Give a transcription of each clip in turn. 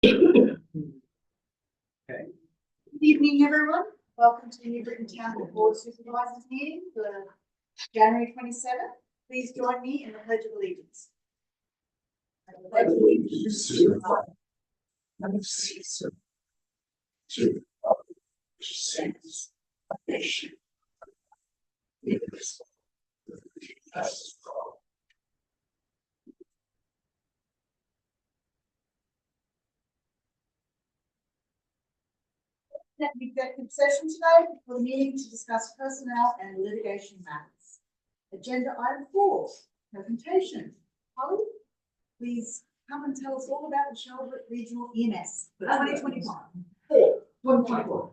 Okay. Good evening, everyone. Welcome to the New Britain Town Board of Supervisors meeting for January 27th. Please join me in the Pledge of Allegiance. I pledge allegiance to the flag of Caesar, to the republic which stands one nation, indivisible, with liberty and justice for all. An executive session today for the meeting to discuss personnel and litigation matters. Agenda item 4, presentation. Holly, please come and tell us all about the Shelburne Regional EMS for 2021. 2024.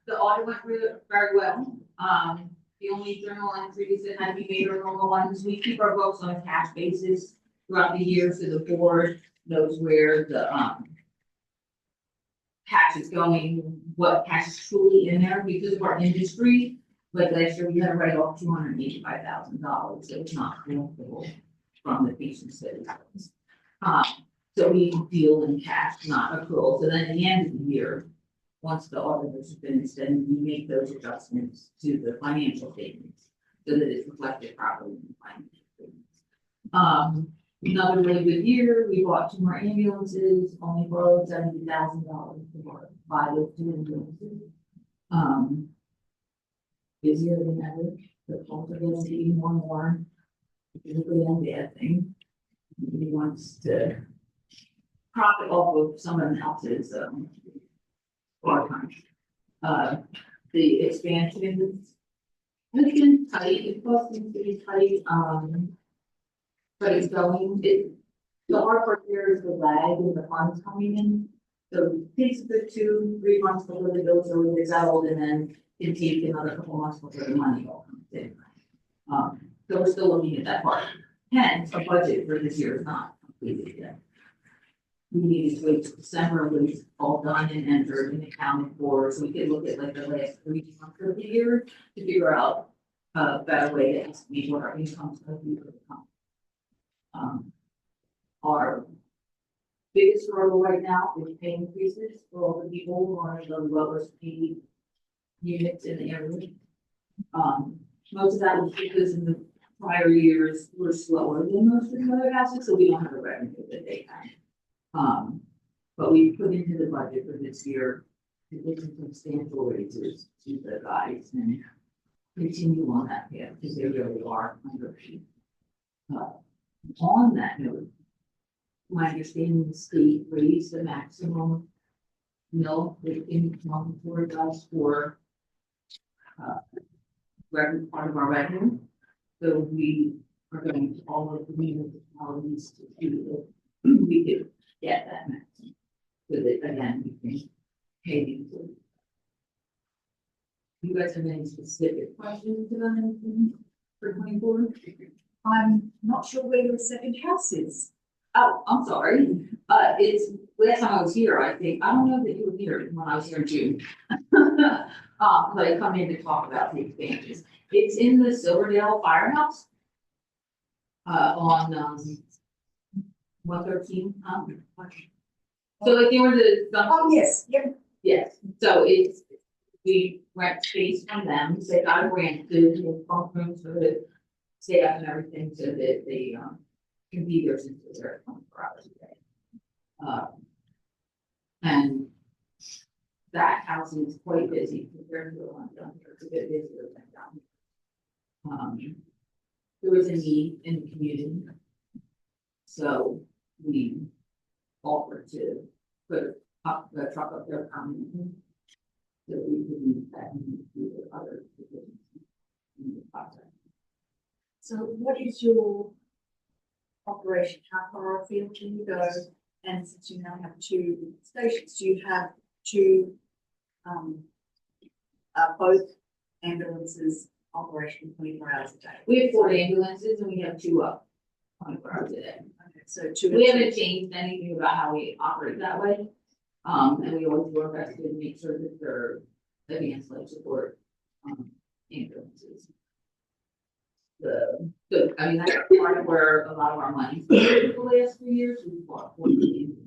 The audit went really very well. The only journal entries that had to be made are normal ones. We keep our books on a cash basis throughout the year, so the board knows where the cash is going, what cash is truly in there because of our industry. Like last year, we had to write off $285,000. It was not collectible from the patient's studies. So we deal in cash, not accrual. So then at the end of the year, once the auditors have finished, then we make those adjustments to the financial statements so that it's reflected properly in the financial statements. Another really good year. We bought 2 more ambulances, only borrowed $70,000 to buy those 2 ambulances. Busier than ever. The culture is getting more and more. Which is a good and bad thing. He wants to profit off of someone else's part-time. The expansion is been tight. It's supposed to be tight. But it's going, the hard part here is the lag in the funds coming in. So it takes a good 2-3 months before the bills are really settled, and then it takes another couple months before the money all comes in. So we're still looking at that part. Hence, our budget for this year is not completed yet. We needed to wait till December when it's all done and entered and accounted for, so we could look at like the last 3 months of the year to figure out a better way to estimate what our income is going to be for the company. Our biggest struggle right now is pay increases for all the people who are the lowest paid units in the area. Most of that was because in the prior years were slower than most of the other houses, so we don't have a revenue that they have. But we put into the budget for this year to get some substantial raises to the guys and continue on that path because they really are underpaid. On that note, my understanding the state raised the maximum income for us for part of our revenue. So we are going to all of the municipalities to see if we could get that maximum. So that again, we can pay these. You guys have any specific questions about anything for 24? I'm not sure where your second house is. Oh, I'm sorry. It's last time I was here, I think. I don't know that you were here when I was here in June. But I come in to talk about the expansions. It's in the Silverdale Firehouse. On 113. So like they were the. Oh, yes, yep. Yes. So it's we rent space from them. They got a grant to bunk rooms for the staff and everything so that they can be there since they're 24 hours a day. And that house is quite busy compared to the one down here. It's a bit busier than down here. There was a need in the community, so we offered to put the truck up there permanently so we could use that and do the other positions in the project. So what is your operation? How far afield can you go? And since you now have 2 stations, do you have 2 both ambulances operation 24 hours a day? We have 4 ambulances and we have 2 up 24 hours a day. Okay, so 2. We haven't changed anything about how we operate that way. And we always do our best to make sure that they're advanced life support ambulances. I mean, that's part of where a lot of our money's been for the last few years. We bought 40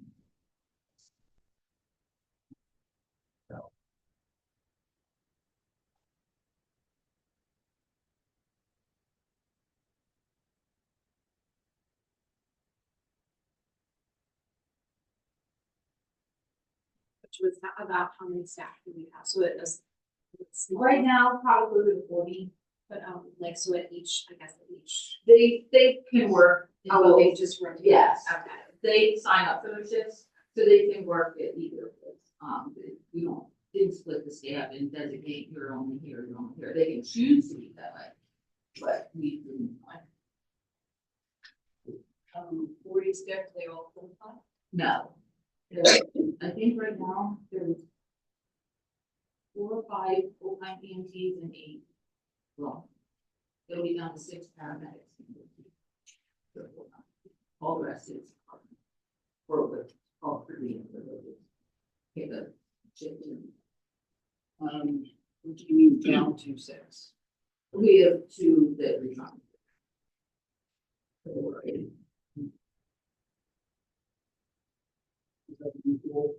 which was about how many staff do we have, so it was. it's small, Right now, probably the 40, But, like, so at each, I guess at each. they can work. in Oh, they both. just rotate? Yes. Okay. They sign up for those shifts, so they can work at either place. We didn't split the staff and designate you're only here, you're only here. They can choose to be that way. But we didn't. 40 staff, they all full time? No. I think right now there's 4 or 5 full-time EMTs and 8. Well, it'll be down to 6 paramedics. All the rest is or with all 3 of the pick a shift in. What do you mean down to 6? We have 2 that resign. Is that equal?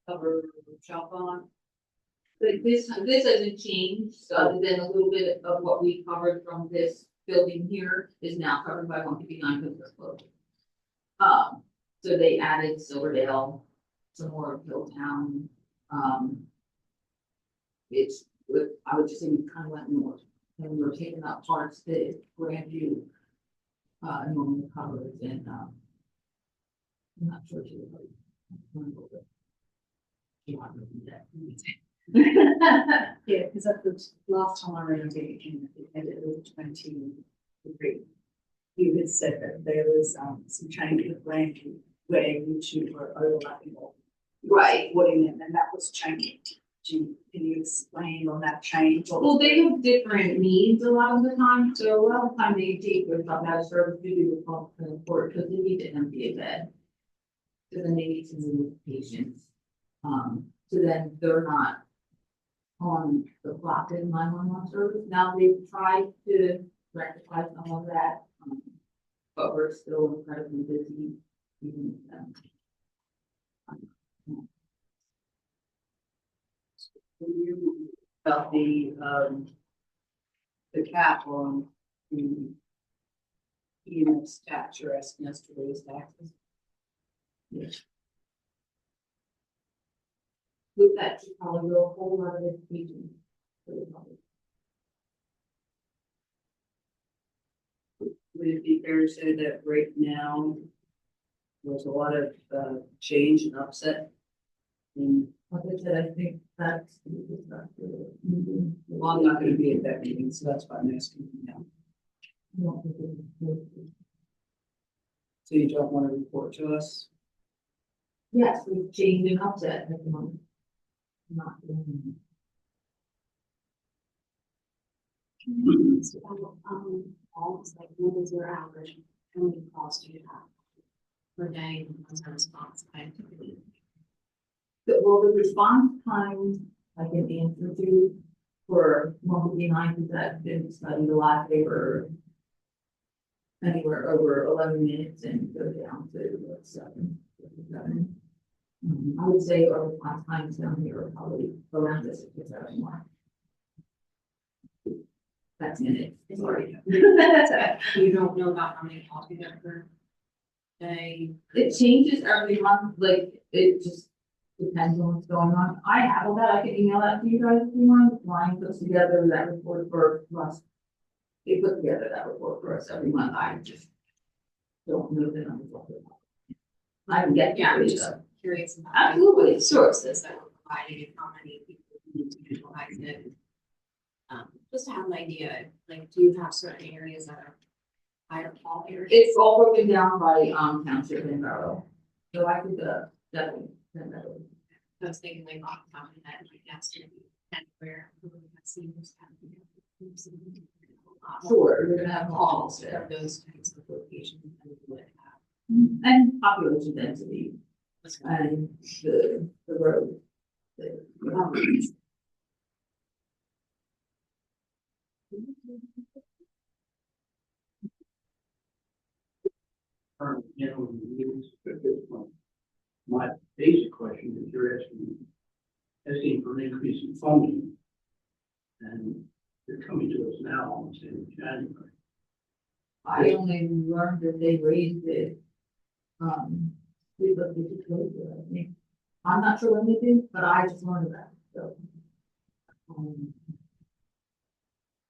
Cover shop on? But this hasn't changed, other than a little bit of what we covered from this building here is now covered by 159 because they're closed. So they added Silverdale, some more of Hilltown. It's, I would just say we kind of went north, and we were taking out parts that Grandview normally covers, and I'm not sure too. Yeah, because at the last time I read it in it was 23. You had said that there was some change with Grandview where you two were overlapping or Right. putting in, and that was changed. Can you explain on that change? Or Well, they have different needs a lot of the time, so a lot of the time they take their stuff out of service due to the pump and port, because they need to empty a bed. So then they need to move patients. So then they're not on the clock in 911 service. Now they've tried to rectify some of that, but we're still incredibly busy. Even with them. When you about the cap on the EMS tax, you're asking us to raise taxes? Yes. With that, you probably will a whole lot of education for the public. Would it be fair to say that right now there's a lot of change and upset? And Like I said, I think that's. well, I'm not gonna be at that meeting, so that's why I'm asking you now. So you don't want to report to us? Yes, we've changed and upset at the moment. Not. Almost like what is your average, how many calls do you have per day, and what's the response time typically? Well, the response time I can answer to for 159 because that's been studied a lot. They were anywhere over 11 minutes and go down to 7. I would say our response times down here are probably around the 6 or 7 mark. That's minutes. Sorry. You don't know about how many calls you get per day? It changes every month, like, it just depends on what's going on. I have all that, I can email that to you guys if you want. Ryan puts together that report for us. They put together that report for us every month, I just don't know the numbers off the top. I can get, Yeah, I'm you just the- curious about. Absolutely, the sure. Sources that were provided and how many people need to utilize it. Just to have an idea, like, do you have certain areas that are higher call areas? It's all broken down by, township and borough. So I could, definitely send that over. I was thinking like off the top of my head, like that's anywhere we have seen this happen. Sure, you're gonna have Calls calls there. for those types of locations and we would have. And population density That's right. and the road. Current general use at this point. my basic question is you're asking for an increase in funding. And they're coming to us now almost in January. I only learned that they raised it. We looked at the code, I think. I'm not sure when they did, but I just learned that, so.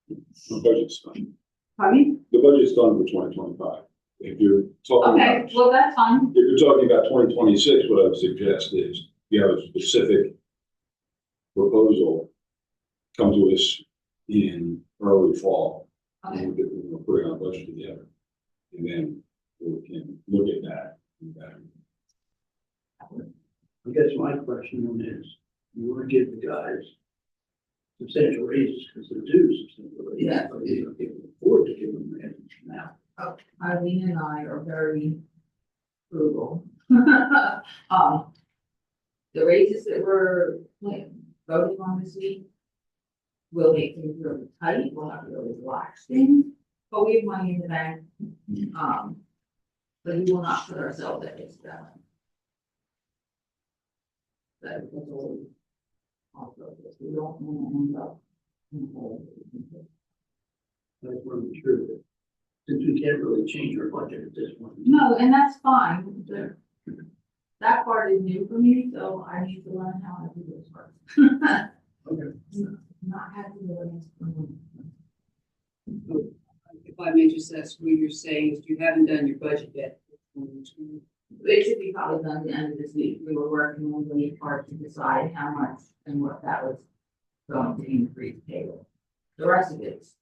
The budget's done. Pardon me? The budget's done for 2025. If you're talking Okay, about, well, that's fine. if you're talking about 2026, what I would suggest is you have a specific proposal come to us in early fall. Okay. And we'll put our budget together. And then we can look at that. I guess my question then is, you want to give the guys substantial raises because they're due substantial raises. Yeah. But you don't give them afford to give them raises now. Eileen and I are very frugal. The raises that we're voting on this week will make things really tight, we'll have to really relax things, but we have money in the bank. But we will not put ourselves at risk that way. That is all. Also, we don't want to end up in a hole. I just want to be sure that since we can't really change our budget at this point. No, and that's fine. That part is new for me, so I need to learn how to do this first. Okay. Not having to learn. If I may just ask, what you're saying is you haven't done your budget yet. It should be probably done at the end of this week. We were working on the part to decide how much and what that was going to increase payroll. The rest of it's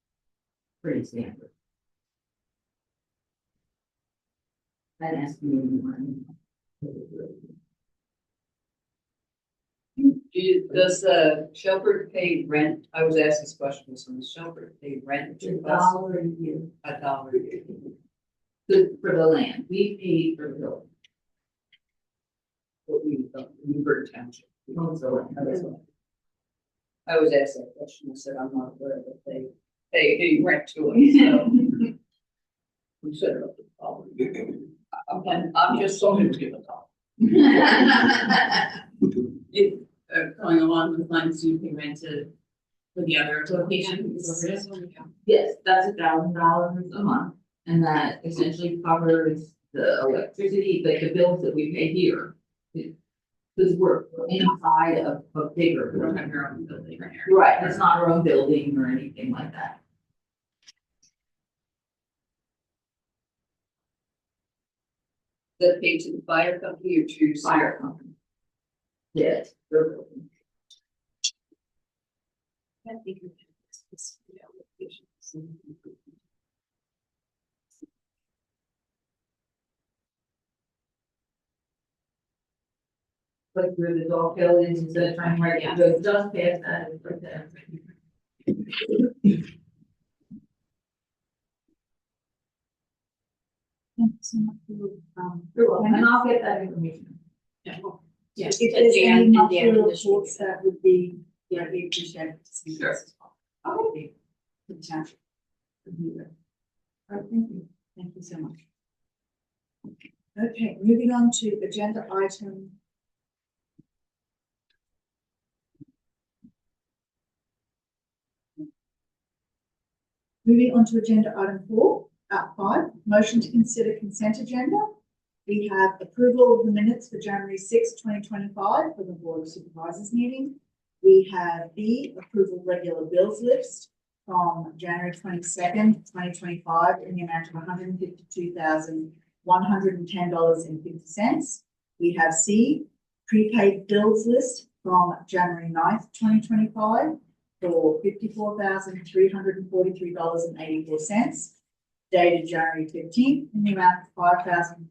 pretty standard. That estimating money. Does Shelford pay rent? I was asked this question, so does Shelford pay rent to us? $1 a year. $1 a year. For the land, we paid for the building. What we, Newburgh Township. Also, I was asked that question, I said, I'm not aware that they pay any rent to us, so. We set it up to probably. I'm just Something to give a thought. It, going along with lines, you can rent it for the other locations. Yes, that's $1,000 a month, and that essentially covers the electricity, like the bills that we pay here. Because we're inside of a bigger. You don't have your own building right here. Right, it's not our own building or anything like that. That paid to the fire company or to Fire company. Yes. their building. I think we can discuss, you know, locations. Like where the dog hill is, instead of trying to write it, just past that, it's right there. Thank you so much for, You're welcome, and I'll get that information. Yeah, well, yeah. if there's any And the monthly air conditioning. reports, that would be, yeah, we appreciate it. to see Sure. this as well. Okay. For the township. All right, thank you. Thank you so much. Okay, moving on to agenda item. Moving on to agenda item 5, motion to consider consent agenda. We have approval of the minutes for January 6, 2025 for the Board of Supervisors meeting. We have B, approval of regular bills list from January 22nd, 2025 in the amount of $152,110.50. We have C, prepaid bills list from January 9th, 2025 for $54,343.84, dated January 15th in the amount of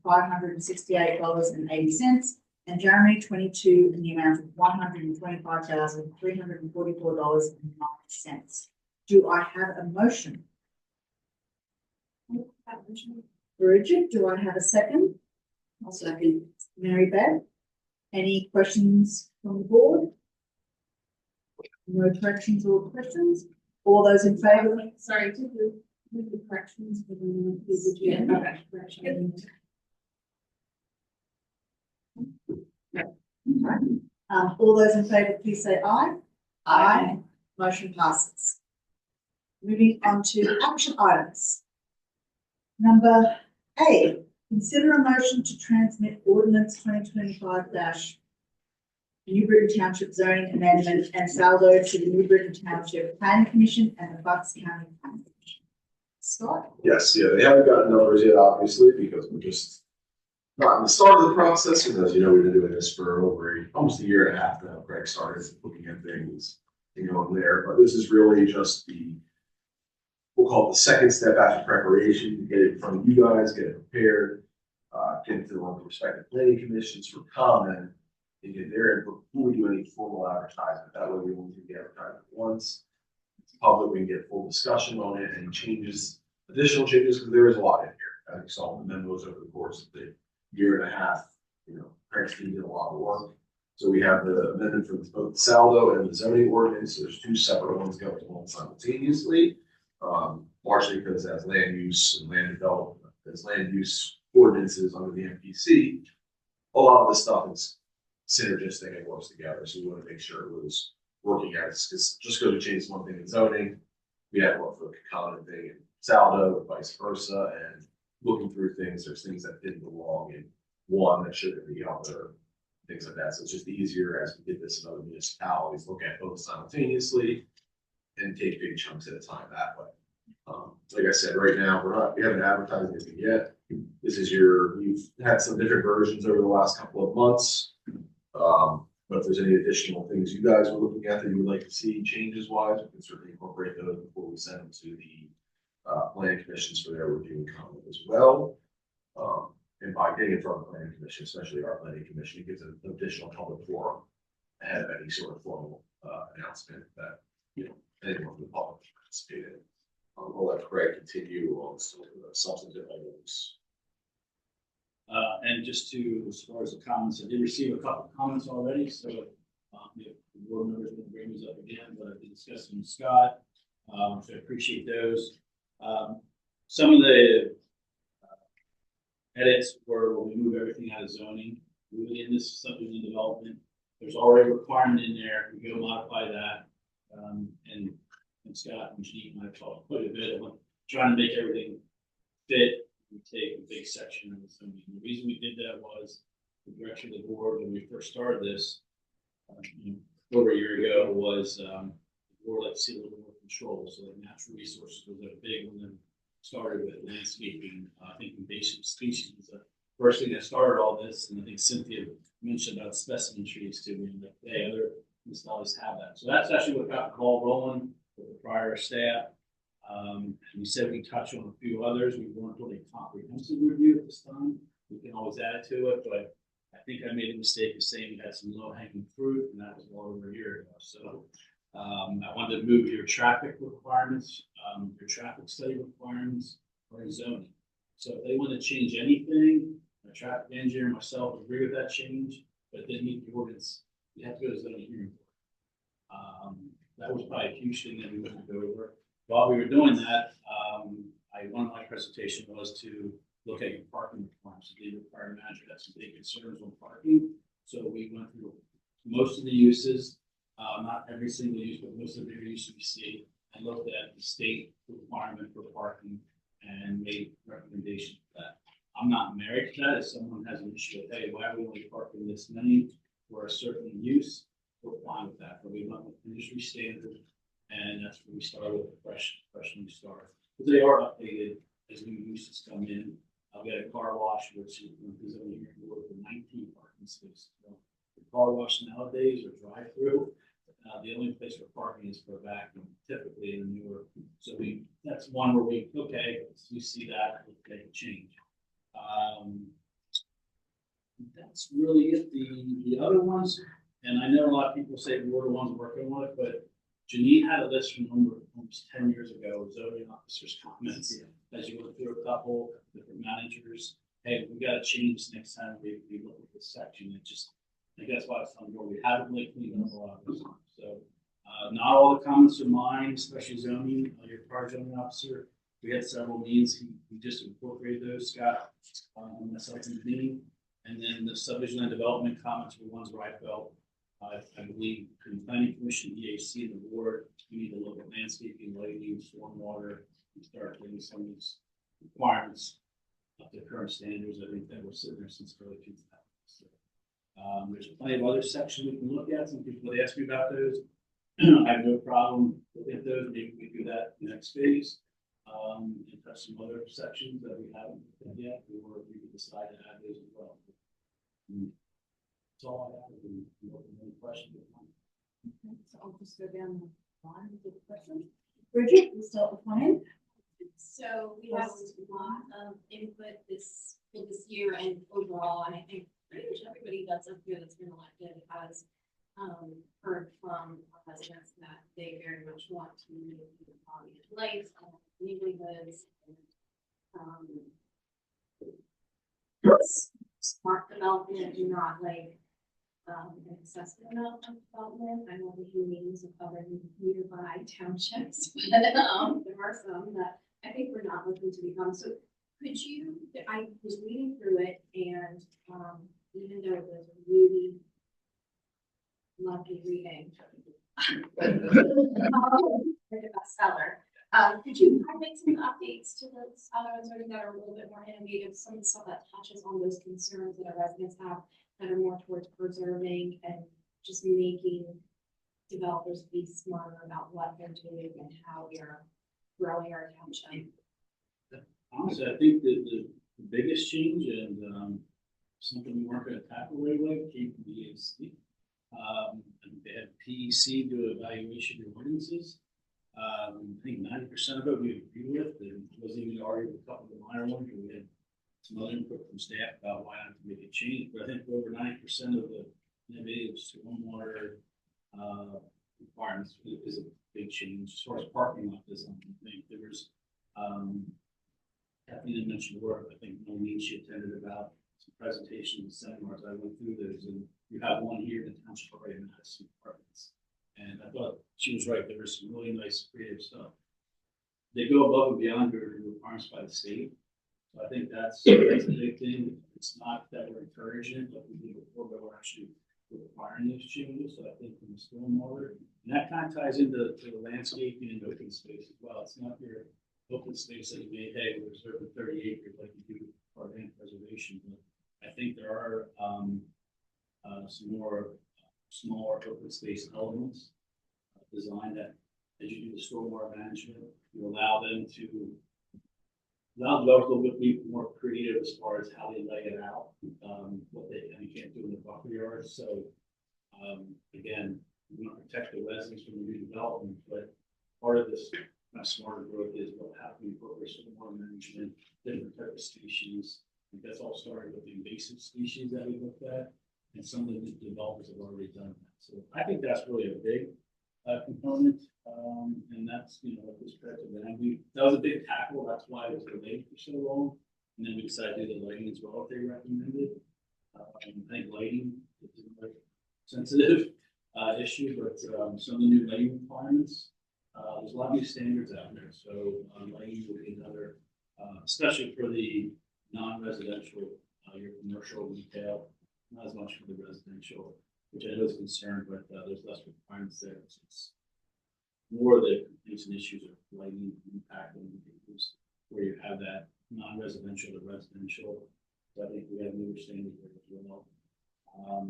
$5,568.80, and January 22 in the amount of $125,344.90. Do I have a motion? Bridget, do I have a second? I'll second. Mary Beth? Any questions from the board? No corrections or questions? All those in favour? Sorry, to the corrections for the. Yeah. Okay. Correction. All those in favour, please say aye. Aye. Motion passes. Moving on to action items. Number A, consider a motion to transmit ordinance 2025 New Britain Township zoning amendment and saldo to the New Britain Township Planning Commission and the Bucks County Planning Commission. Scott? Yes, yeah, they haven't gotten numbers yet, obviously, because we're just not in the start of the process, and as you know, we've been doing this for almost a year and a half now. Greg started looking at things and going there, but this is really just we'll call it the second step after preparation, to get it in front of you guys, get it prepared, get it to the respective planning commissions for comment, and get their input before we do any formal advertisement. That way we won't do the advertisement once. It's public, we can get full discussion on it and additional changes, because there is a lot in here. I saw the memos over the course of the year and a half. Craig's team did a lot of work. So we have the amendment for both the saldo and the zoning ordinance. There's two separate ones going on simultaneously. Largely because as land use and land development, as land use ordinances under the MPC, a lot of the stuff is synergistic and works together. So we want to make sure it was working as, because just go to change one thing in zoning, we had one for the common thing in saldo, and vice versa, and looking through things, there's things that didn't belong in one that should in the other, things like that. So it's just easier as we did this in other municipalities, look at both simultaneously and take big chunks at a time that way. Like I said, right now, we haven't advertised anything yet. This is you've had some different versions over the last couple of months. But if there's any additional things you guys are looking at that you would like to see changes wise, we can certainly incorporate those before we send them to the planning commissions for their review and comment as well. And by getting in front of the planning commission, especially our planning commission, it gives an additional public forum ahead of any sort of formal announcement that anyone from the public can participate in. We'll let Greg continue on some of the substantive items. And just as far as the comments, I did receive a couple of comments already, so if the board members will bring these up again, but I've been discussing with Scott, so I appreciate those. Some of the edits were when we move everything out of zoning, moving in this subdivision development. There's already a requirement in there. We go modify that, and Scott and Jean and I talked quite a bit about trying to make everything fit. We take a big section of the zoning. The reason we did that was the direction of the board when we first started this over a year ago was the board like to see a little more control. So like natural resources was a big one. Then started with landscaping. I think invasive species was the first thing that started all this. And I think Cynthia mentioned about specimen trees too. And like, hey, other municipalities have that. So that's actually what got the ball rolling with the prior staff. We said we touched on a few others. We weren't really a comprehensive review at this time. We can always add to it, but I think I made a mistake of saying we had some low hanging fruit, and that was well over a year ago. So I wanted to move your traffic requirements, your traffic study requirements, or zoning. So if they want to change anything, a traffic engineer and myself agree with that change, but it didn't meet the ordinance. You have to go to zoning hearing. That was probably a huge thing that we wouldn't go over. While we were doing that, one of my presentation was to look at your parking requirements. The required manager had some big concerns on parking. So we went through most of the uses, not every single use, but most of the uses we see, and looked at the state requirement for parking and made recommendations for that. I'm not married to that. If someone has an issue with, hey, why are we only parking this many for a certain use, we're fine with that. But we went with industry standard. And that's where we started with a fresh new start. But they are updated as new uses come in. I've got a car wash, which is only here for 19 parking spaces. So the car wash nowadays or drive through, the only place for parking is for vacuum, typically in newer. So that's one where you see that, we'll make a change. That's really it. The other ones, and I know a lot of people say we're the ones working on it, but Janine had a list from almost 10 years ago, zoning officers' comments, as you went through a couple different managers. Hey, we got to change this next time we look at this section. I think that's why it's on board. We haven't really cleaned up a lot of this time. So not all the comments are mine, especially zoning, your prior zoning officer. We had several meetings. He just incorporated those, Scott, myself and Janine. And then the subdivision and development comments were ones where I felt I believe the planning commission, EAC, and the board, we need to look at landscaping, lighting, stormwater, and start getting some of these requirements up to current standards. I think that we're sitting there since early 2000. So, there's plenty of other sections we can look at. Some people would ask me about those. I have no problem looking at those. Maybe we do that in the next phase. And touch some other sections that we haven't looked at yet, or we could decide to add those as well. That's all I have. And any questions? So I'll just go down the line with the questions. Bridget, we'll start with Wayne. So we have a lot of input for this year and overall, and I think pretty much everybody that's up here that's been elected has heard from our residents that they very much want to move the quality of life, neighborhoods, and smart development, and not like an excessive amount of development. I know the meetings of other nearby townships, but there are some that I think we're not looking to become. So could you, I was reading through it, and even though it was really lucky reading, like a bestseller, could you make some updates to those others that are a little bit more innovative, some of the stuff that touches on those concerns that our residents have that are more towards preserving and just making developers be smarter about what they're doing and how we are growing our township? Honestly, I think that the biggest change and something we weren't going to tackle right away came from the EAC. They had PEC do evaluation of ordinances. I think 90% of it we agree with, and wasn't even argued with a couple of the minor ones. We had some other input from staff about why not to make a change, but I think over 90% of the innovative stormwater requirements is a big change. As far as parking lot design, I think there was Kathleen mentioned work. I think Monique, she attended about some presentations and seminars. I went through those, and you have one here in the township already that has some apartments. And I thought she was right. There was some really nice creative stuff. They go above and beyond the requirements by the state. So I think that's a big thing. It's not that we're encouraging it, but we did before, but we're actually requiring these changes. So I think from the stormwater, and that kind of ties into the landscaping and open space as well. It's not your open space that you may, hey, we're reserving 30 acres like you do for land preservation. But I think there are some more smaller open space elements designed that as you do the stormwater management, you allow them to allow developers a little bit be more creative as far as how they lay it out, what they and you can't do in the buffer yards. So again, we want to protect the residents from the redevelopment, but part of this smarter growth is what happens for stormwater management, different type of species. I think that's all started with the invasive species that we looked at, and some of the developers have already done that. So I think that's really a big component, and that's with respect to that. That was a big tackle. That's why it was delayed for so long, and then we decided to do the lighting as well if they recommended. I think lighting is a sensitive issue, but some of the new lighting requirements. There's a lot of new standards out there, so lighting will be another, especially for the non-residential, your commercial retail, not as much for the residential, which I know is a concern, but there's less requirements there. So it's more the complaints and issues of lighting impacting vehicles, where you have that non-residential to residential. So I think we have newer standards there as well.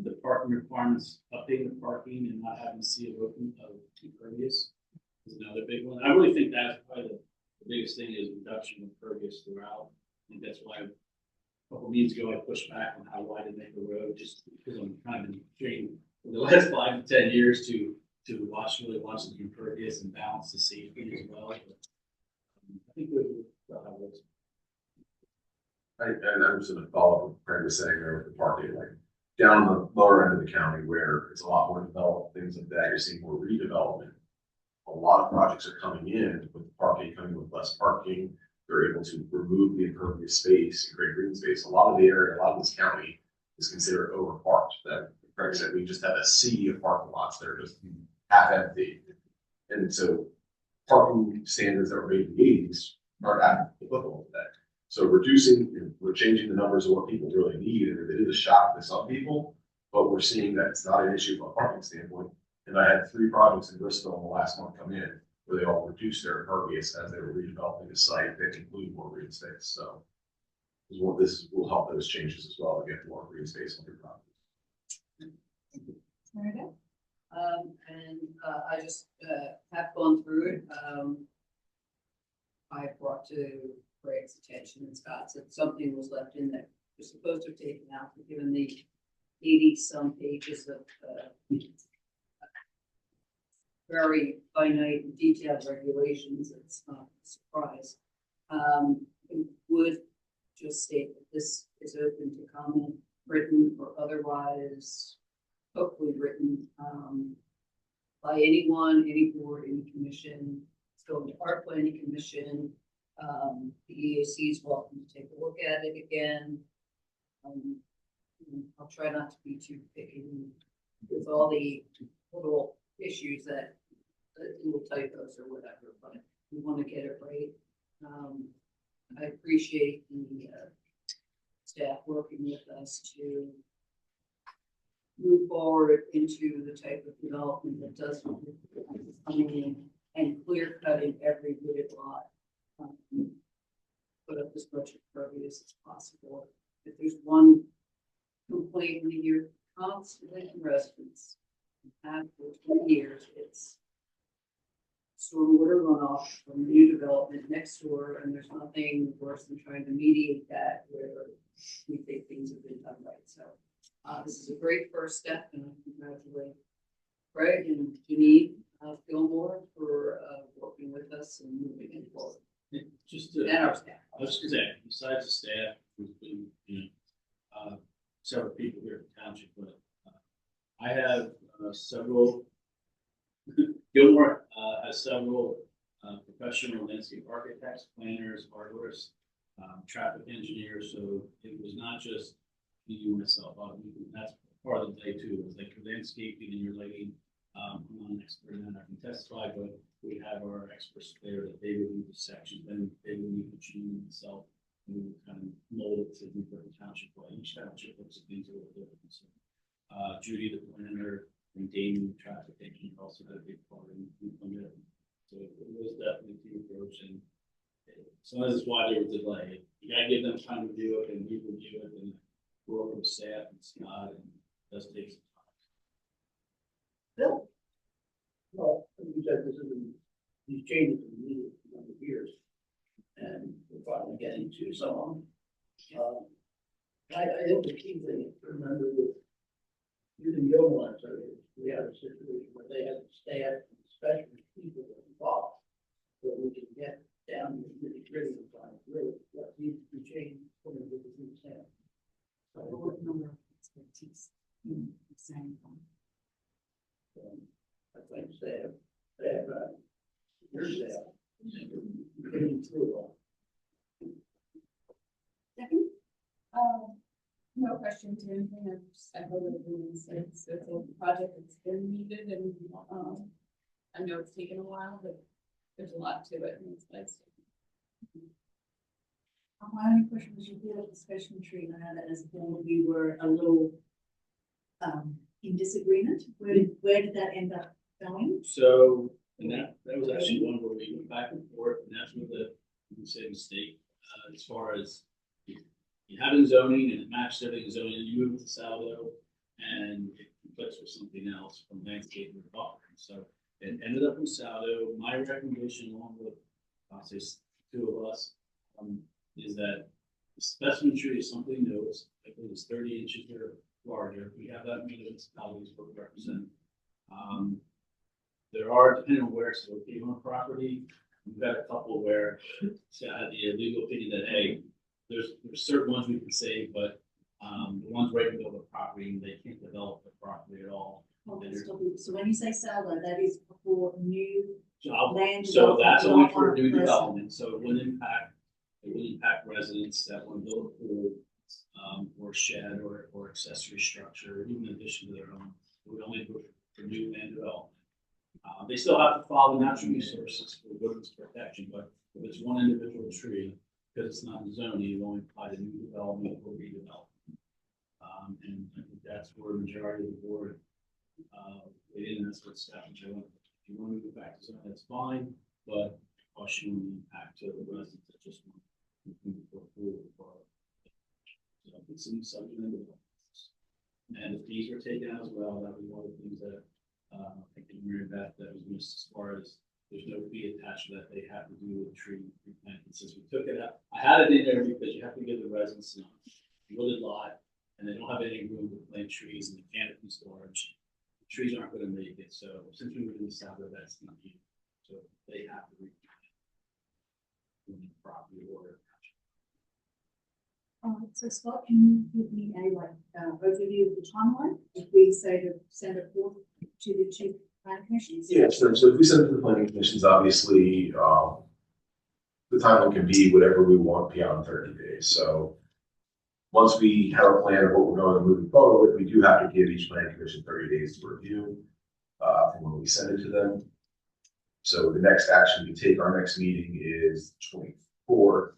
The parking requirements, updating the parking and not having to see a open of impervious is another big one. I really think that's probably the biggest thing is reduction of impervious throughout. I think that's why a couple of meetings ago I pushed back on how wide to make the road, just because I'm kind of been trained for the last 5 to 10 years to watch the impervious and balance the safety as well. But, I think we'll have those. And I'm just gonna follow up what Craig was saying there with the parking, like down the lower end of the county where it's a lot more developed, things like that, you're seeing more redevelopment. A lot of projects are coming in with parking, coming with less parking. They're able to remove the impervious space and create green space. A lot of the area, a lot of this county is considered overparked. That Craig said, we just have a sea of parking lots that are just half empty. And so parking standards that were made in the 80s aren't applicable to that. So reducing, we're changing the numbers of what people really need, and it is a shock to some people. But we're seeing that it's not an issue from a parking standpoint. And I had 3 projects in Bristol in the last month come in where they all reduced their impervious as they were redeveloping the site that include more green space. So this will help those changes as well to get more green space on your property. Meredith? I just, have gone through it. I brought to Greg's attention and Scott said something was left in that was supposed to have taken out, given the 80-some pages of, very finite and detailed regulations. It's not a surprise. It would just state that this is open to comment, written or otherwise, hopefully written, by anyone, any board, any commission. It's going to our planning commission. The EAC is welcome to take a look at it again. I'll try not to be too picky with all the little issues that little typos or whatever, but we want to get it right. I appreciate the staff working with us to move forward into the type of development that does and clear cutting every wooded lot. Put up as much impervious as possible. If there's one complaint we hear constantly from residents, have for 20 years, it's stormwater runoff from new development next door, and there's nothing worse than trying to mediate that where we think things have been done right. So this is a great first step, and I congratulate Greg and Janine Gilmore for working with us and moving it forward. Just to, And our staff. I was just gonna say, besides the staff, who's been, several people here at the township, but I have several, Gilmore has several professional landscape architects, planners, artists, traffic engineers, so it was not just me and myself. That's part of the day too, was like landscaping and your lighting. I'm not an expert in that, I can testify, but we have our experts there that they would do the section, then they would need the machine itself. And we would kind of mold it to different township, well, each township looks at things a little different. So Judy, the planner, and Damon, the traffic engineer, also had a big part in it. So it was definitely a team approach, and sometimes it's why there was a delay. You gotta give them time to do it, and we review it, and work with staff and Scott, and it does take some time. Bill? Well, you said this is, these changes have been needed for a number of years. And we're finally getting to some. I think the key thing to remember with using Gilmore, so we have a situation where they have staff and specialist people involved. So we can get down to the nitty gritty and find really what needs to be changed for the new staff. So What number of expertise in the same one? I think staff, your staff, getting through it all. Second? No question to anything, I've just, I hope it's a project that's been needed and, I know it's taken a while, but there's a lot to it and it's nice. My only question was, you brought up the special treatment, and as a board, we were a little in disagreement. Where did that end up going? So, and that was actually one where we went back and forth, and that's where you can say mistake, as far as you have in zoning and it matched everything zoning, and you move to Saldo, and it conflicts with something else from landscape and buffer. So it ended up in Saldo. My recommendation, along with, I'll say 2 of us, is that the specimen tree is something new. I believe it's 30 inches or larger. We have that in the municipalities where we represent. There are, depending on where it's located on property, we've got a couple where I had the legal opinion that, hey, there's certain ones we can save, but the ones right in the middle of the property, they can't develop the property at all. So when you say Saldo, that is for new land. So that's only for development new versus- development, so it wouldn't impact residents that want to build a pool, or shed or accessory structure, even in addition to their own. We would only do it for new land development. They still have to follow natural resources for woodlands protection, but if it's one individual tree, because it's not in zoning, it won't apply to new development or redevelopment. And I think that's where the majority of the board, weighed in, that's what staff and Joe, if you want to go back to zone, that's fine, but caution the impact to the residents that just want to move forward. So it's some subject. And the fees were taken out as well. That was one of the things that, I think in Mary Beth, that was missed as far as there's no fee attached to that they have to do with tree replanting. Since we took it out, I had it in there because you have to give the residents a wooded lot and they don't have any room to plant trees and the canopy storage. The trees aren't going to make it. So since we were in the south, that's not needed. So they have to replant the property order. So Scott, can you give me a overview of the timeline? If we say to send it forth to the two planning commissions? Yeah, so if we send it to the planning commissions, obviously, the timeline can be whatever we want beyond 30 days. So once we have a plan of what we're going to move forward with, we do have to give each planning commission 30 days to review from when we send it to them. So the next action we take, our next meeting is 24th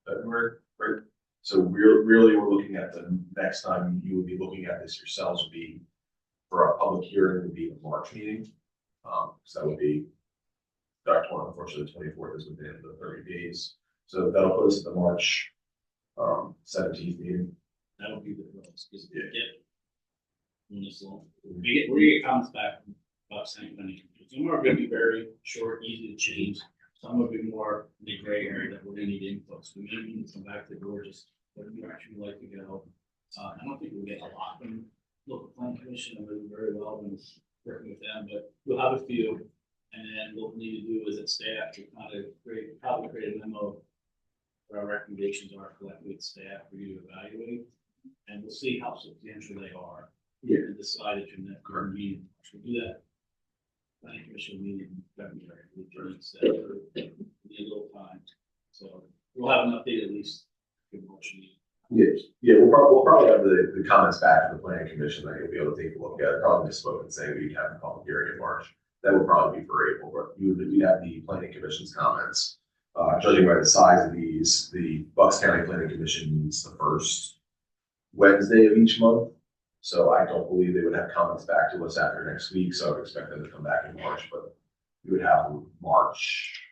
February, right? So really, we're looking at the next time you would be looking at this yourselves would be for a public hearing would be a March meeting. So that would be, unfortunately, the 24th is within the 30 days. So that'll put us at the March 17th meeting. That'll be the rules because we get this long. We get comments back from about saying many. Some are going to be very short, easy to change. Some will be more in the gray area that we're going to need input. So we may need to come back to the board just what do you actually like to go. I don't think we'll get a lot from local planning commission. I'm really very well when working with them, but we'll have a few. And then what we need to do is at staff to kind of probably create a memo where our recommendations are collectively with staff for you to evaluate. And we'll see how substantial they are. Yeah. And decide at your next current meeting. We'll do that. Planning commission meeting in February. We need a little time. So we'll have an update at least. Yeah, we'll probably have the comments back to the planning commission that you'll be able to take a look at. Probably just spoken saying we have a public hearing in March. That would probably be for April, but we have the planning commission's comments. Judging by the size of these, the Bucks County Planning Commission meets the first Wednesday of each month. So I don't believe they would have comments back to us after next week. So I would expect them to come back in March, but we would have March.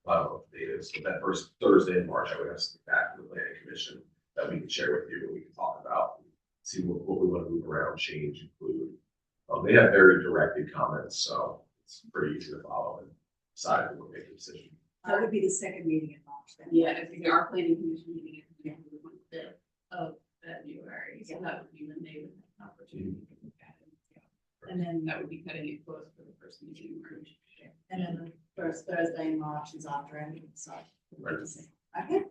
I don't know what the date is, but that first Thursday in March, I would have something back to the planning commission that we can share with you, that we can talk about, see what we want to move around, change, include. They have very directed comments, so it's pretty easy to follow and decide if we'll make a decision. That would be the second meeting in March then. Yeah, I think our planning commission meeting is the 25th of February, so that would be when they would have an opportunity to look at it. Yeah. And then That would be cutting it close for the first meeting in March. And then the first Thursday in March is after ending, so. Right. Okay,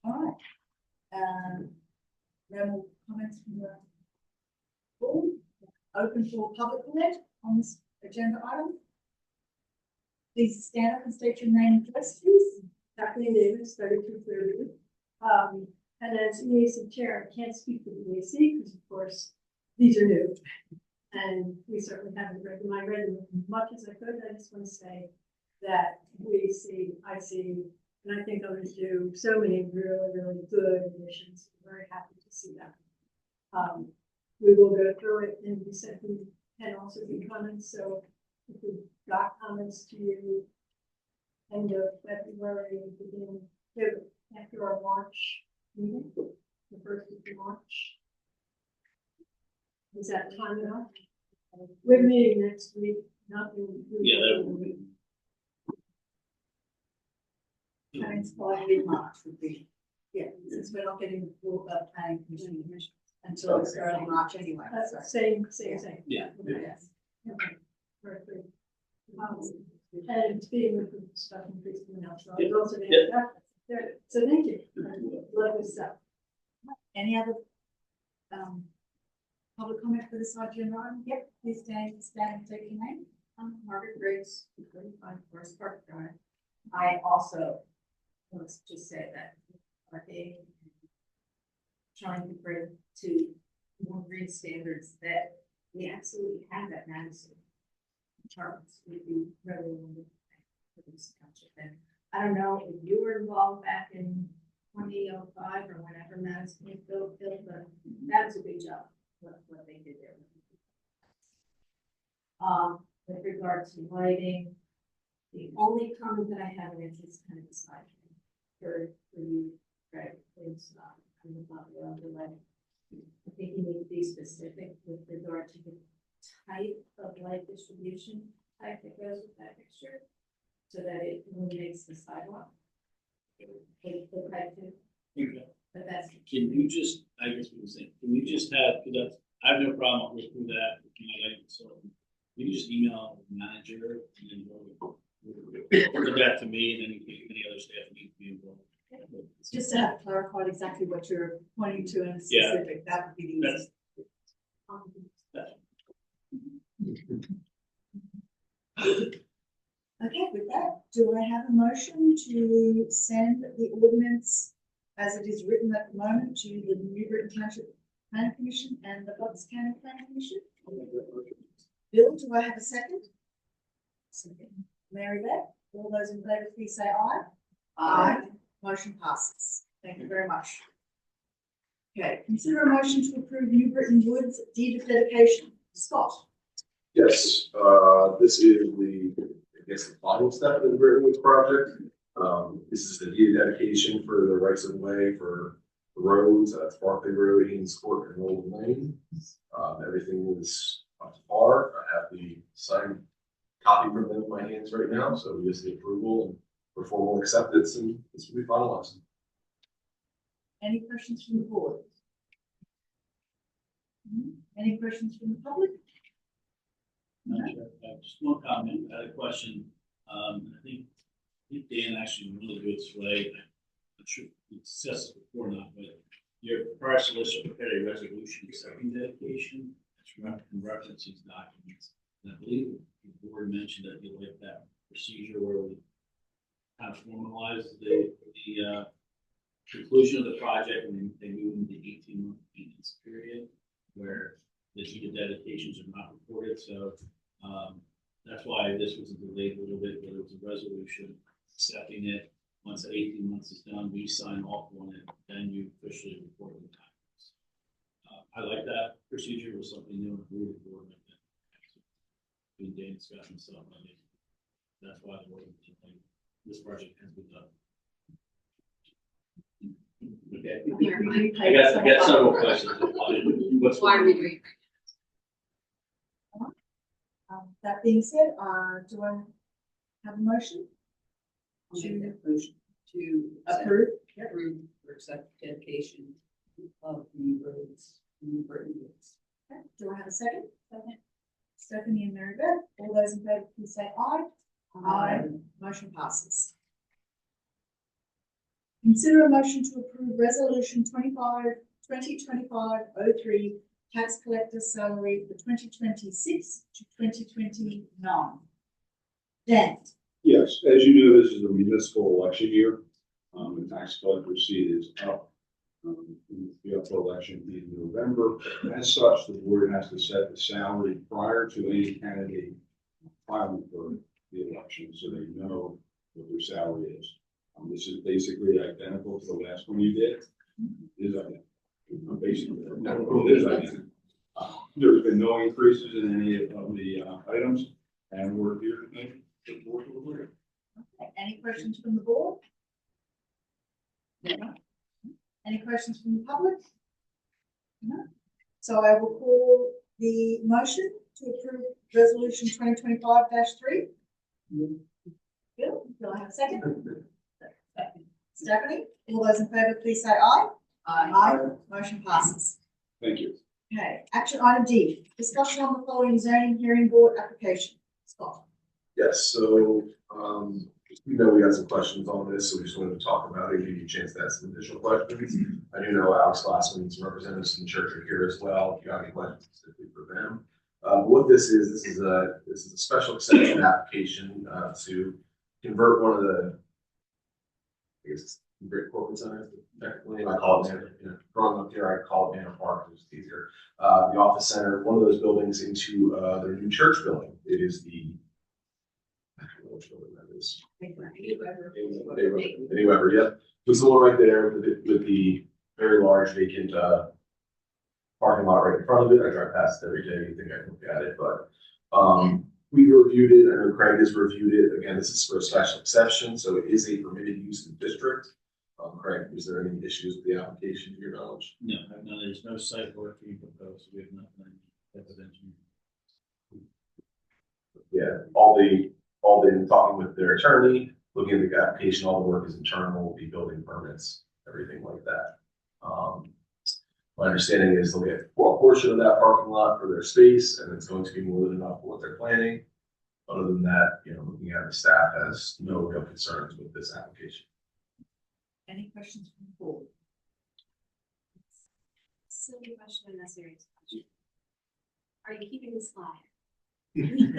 all right. No more comments from the board? Open for public comment on this agenda item? Please stand up and state your name and address, please. Kathleen Davis, 32 Clearview. And as EAC chair, I can't speak for the EAC because, of course, these are new. And we certainly haven't read them. I read them as much as I could. I just want to say that I see, and I think others do, so many really, really good additions. I'm very happy to see that. We will go through it and we said we can also be comments. So if we got comments to you end of February, beginning after our March meeting, the first week of March. Is that time enough? We're meeting next week, nothing. Yeah, that would be. Times by mid-March would be, yeah, since we're not getting the full planning commission until it's early March anyway. That's So. the same. Yeah. Yes. Okay, perfect. And speaking with the stuff increasing now, so I also did that. There, so thank you. Love this stuff. Any other public comment for this agenda item? Yep, please stand and take your name. Margaret Briggs, 35 Forest Park Drive. I also want to just say that our day trying to bring to more green standards that we absolutely have at Madison. Terms would be really wonderful for this township. And I don't know if you were involved back in 2005 or whenever Madison was built, but that was a big job, what they did there. With regard to lighting, the only comment that I have is kind of a side thing for you, Greg, is, kind of about the lighting. I think you need to be specific with regard to the type of light distribution type that goes with that fixture, so that it illuminates the sidewalk. The type to, Okay. but that's, Can you just, I guess what I'm saying, can you just have, because that's, I have no problem with that, so you just email the manager and then we'll give that to me and then any other staff need to be involved. Just to have clarified exactly what you're pointing to in specific, that would be the That's- easiest. Okay, with that, do I have a motion to send the ordinance as it is written at the moment to the New Britain Township Planning Commission and the Bucks County Planning Commission? Bill, do I have a second? Second. Mary Beth, all those in favour, please say aye. Aye. Motion passes. Thank you very much. Okay, consider a motion to approve New Britain Woods deed of dedication. Scott? Yes, this is I guess the final step in the Britain Woods project. This is the deed of dedication for the rights of way for the roads, that's Barclay Road, Haynes Court, and Old Lane. Everything is up to par. I have the signed copy from them in my hands right now, so we just need approval and for formal acceptance, and this will be finalized. Any questions from the board? Any questions from the public? Just one comment, I had a question, I think Dan actually really good slide. I'm sure we discussed this before or not, but your prior solicitor prepared a resolution accepting dedication, that's reference these documents. And I believe the board mentioned that you like that procedure where we kind of formalize the conclusion of the project and they move into the 18-month maintenance period where the deed of dedications are not reported. So that's why this was delayed a little bit, but it was a resolution accepting it. Once that 18 months is done, we sign off on it, then you officially report the documents. I like that procedure. It was something new and really board like that. Between Dan, Scott, and myself, I think that's why the board this project has been done. Okay. I got several questions. What's Why are we doing? That being said, do I have a motion? I'll make that motion to Approve? approve or accept dedication of the roads, New Britain Woods. Okay, do I have a second? Second. Stephanie and Mary Beth, all those in favour, please say aye. Aye. Motion passes. Consider a motion to approve resolution 2025-03 tax collector salary for 2026 to 2029. Dan? Yes, as you know, this is a municipal election year. The tax collector seat is up. The up election in November. As such, the board has to set the salary prior to any candidate filing for the election, so they know what their salary is. This is basically identical to the last one you did. It is identical. Basically, it is identical. There's been no increases in any of the items, and we're here to make the board aware. Okay, any questions from the board? No. Any questions from the public? No. So I will call the motion to approve resolution 2025-3. Bill, do I have a second? Stephanie, all those in favour, please say aye. Aye. Motion passes. Thank you. Okay, action item D, discussion on the following zoning hearing board application. Scott. Yes, so, we know we got some questions on this, so we just wanted to talk about it, give you a chance to ask some additional questions. I do know Alex Glassman and some representatives from the church are here as well, if you have any questions specifically for them. What this is a special exception application, to convert one of the, I guess it's Great Corporate Center, technically, I call it, growing up here, I call it Manor Park, it's easier. The office center, one of those buildings into, their new church building. It is the, which building that is. Whoever. Anyway, yeah, there's the one right there with the very large vacant, parking lot right in front of it. I drive past it every day, you think I look at it, but, we reviewed it, I know Craig has reviewed it. Again, this is for a special exception, so it is a permitted use in the district. Craig, is there any issues with the application to your knowledge? No, there's no site work being proposed, we have nothing evidential. Yeah, all the talking with their attorney, looking at the application, all the work is internal, the building permits, everything like that. My understanding is they'll get a portion of that parking lot for their space, and it's going to be more than enough for what they're planning. Other than that, looking at the staff has no real concerns with this application. Any questions from the board? Silly question and a serious question. Are you keeping the slide? You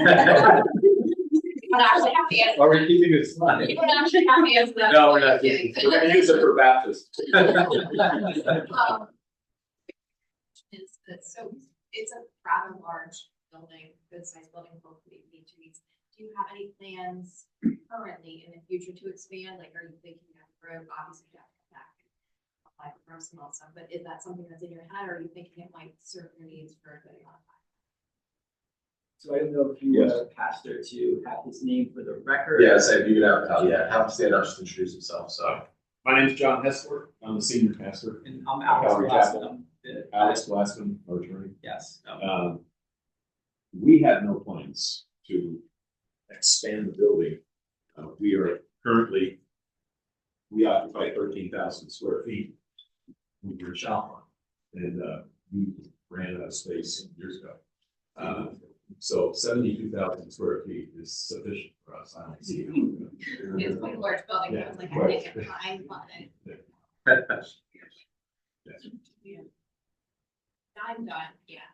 don't actually have to answer. Are we keeping it slide? You don't actually have to answer that. No, we're not. We're gonna use it for Baptist. Is that, so it's a rather large building, good sized building, hopefully meet needs. Do you have any plans currently in the future to expand? Like, are you thinking down the road? Obviously, you have to come back and apply for some and stuff, but is that something that's in your head, or are you thinking it might serve your needs for a good amount of time? So I don't know if you Pastor to have his name for the record. Yeah, so if you could have him stand up, just introduce himself, so. My name is John Hessler. I'm the senior pastor. And I'm Alex Calvary Glassman. Chapel. Alex Glassman, our attorney. Yes. We have no plans to expand the building. We occupy 13,000 square feet. We were a shop on, and we ran out of space some years ago. So 72,000 square feet is sufficient for us. I don't see it. It's quite a large building, Yeah, I was like, I right. think it's fine, but Yes. I'm done, yeah.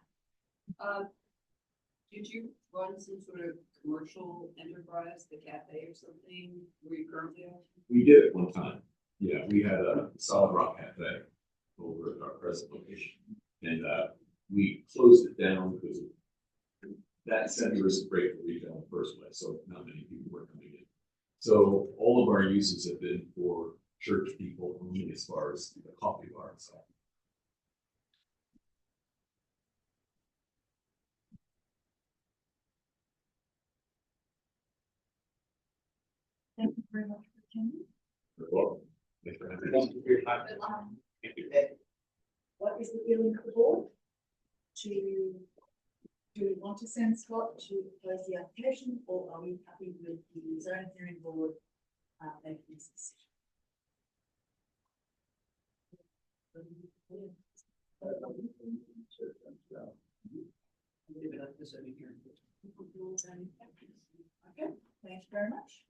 Did you run some sort of commercial enterprise, the cafe or something, where you currently are? We did at one time. Yeah, we had a Solid Rock Cafe over at our present location. And we closed it down because that center isn't great for retail in the first place, so not many people were coming in. So all of our uses have been for church people only as far as the coffee bar and stuff. Thank you very much for attending. Well, thanks for having Thank us. you for your time. Good luck. Thank you. What is the feeling of the board? Do we want to send Scott to close the application, or are we happy with the zoning hearing board making this decision? Leave it up to zoning hearing. Okay, thank you very much.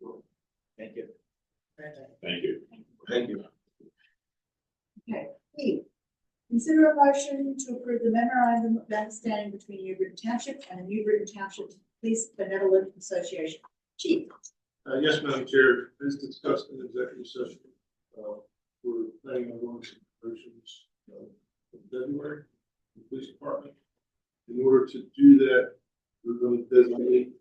Thank you. Thank you. Thank you. Okay, E, consider a motion to approve the memorandum of understanding between New Britain Township and the New Britain Township Police Benevolent Association. Chief. Yes, Madam Chair, as discussed in executive session, we're planning on going to conversions in February, the police department. In order to do that, we're going to designate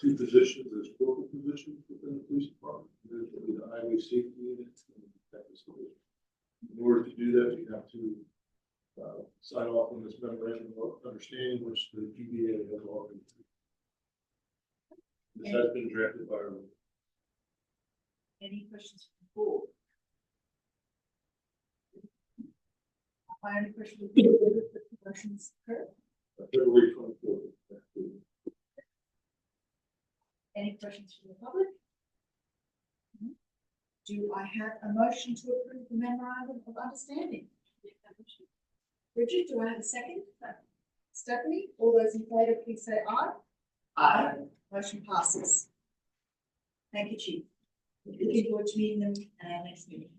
two positions as corporate positions within the police department. There's going to be the highway safety unit and the detectives division. In order to do that, we have to sign off on this memorandum of understanding, which the GBA has already. This has been drafted by our. Any questions from the board? My only question would be, the motions occur? February 24th. Any questions from the public? Do I have a motion to approve the memorandum of understanding? Bridget, do I have a second? Stephanie, all those in favor, please say aye. Aye. Motion passes. Thank you, Chief. Looking forward to meeting them at our next meeting.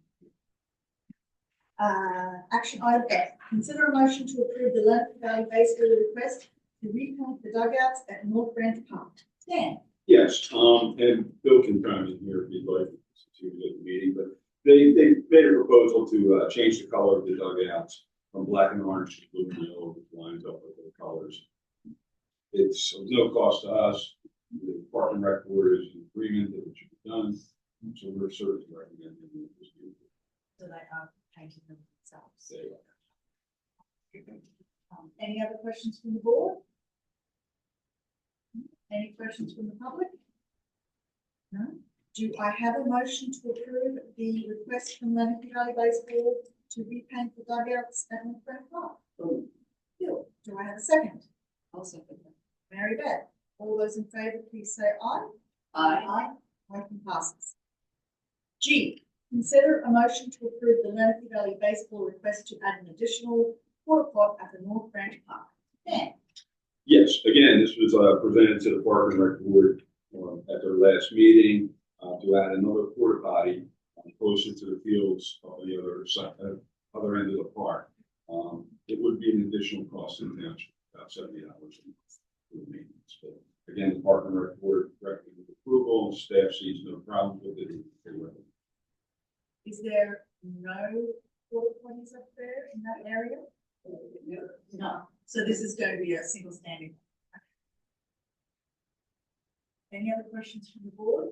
Action item F, consider a motion to approve the Leonard Valley Base Builder request to repaint the dugouts at North Branch Park. Dan? Yes, and Bill can come in here if you'd like to at the meeting, but they made a proposal to change the color of the dugouts from black and orange to blue and yellow, which lines up with the colors. It's of no cost to us. The Park and Rec Board is in agreement that it should be done. So we're certainly recommending this. So they are painting them themselves. Say, Any other questions from the board? Any questions from the public? No? Do I have a motion to approve the request from Lennox Valley Baseball to repaint the dugouts at North Brent Park? Bill, do I have a second? I'll second that. Mary Beth, all those in favour, please say aye. Aye. Motion passes. G, consider a motion to approve the Lennox Valley Baseball request to add an additional porta pot at the North Branch Park. Dan? yes, again, this was presented to the Park and Rec Board at their last meeting to add another porta potty closer to the fields on the other side, other end of the park. It would be an additional cost in the township, about $70 a month for the maintenance. But again, the Park and Rec Board recommended approval, and staff sees no problem with it. Is there no porta potties up there in that area? No. So this is going to be a single standing. Any other questions from the board?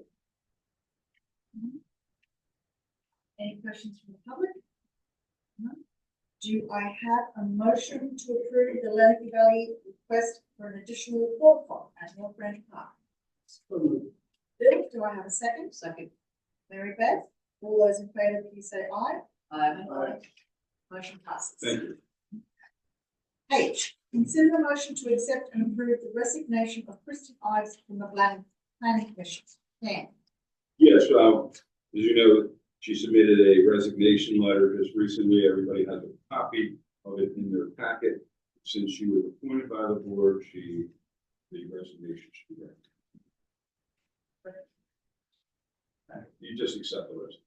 Any questions from the public? No. Do I have a motion to approve the Lennox Valley request for an additional porta pot at North Branch Park? Bill, do I have a second? Second. Mary Beth, all those in favour, please say aye. Aye. Motion passes. Thank you. H, consider the motion to accept and approve the resignation of Kristen Ives from the Planning Commission. Dan? Yes, as you know, she submitted a resignation letter just recently. Everybody has a copy of it in their packet. Since she was appointed by the board, the resignation should be read. You just accept the resignation.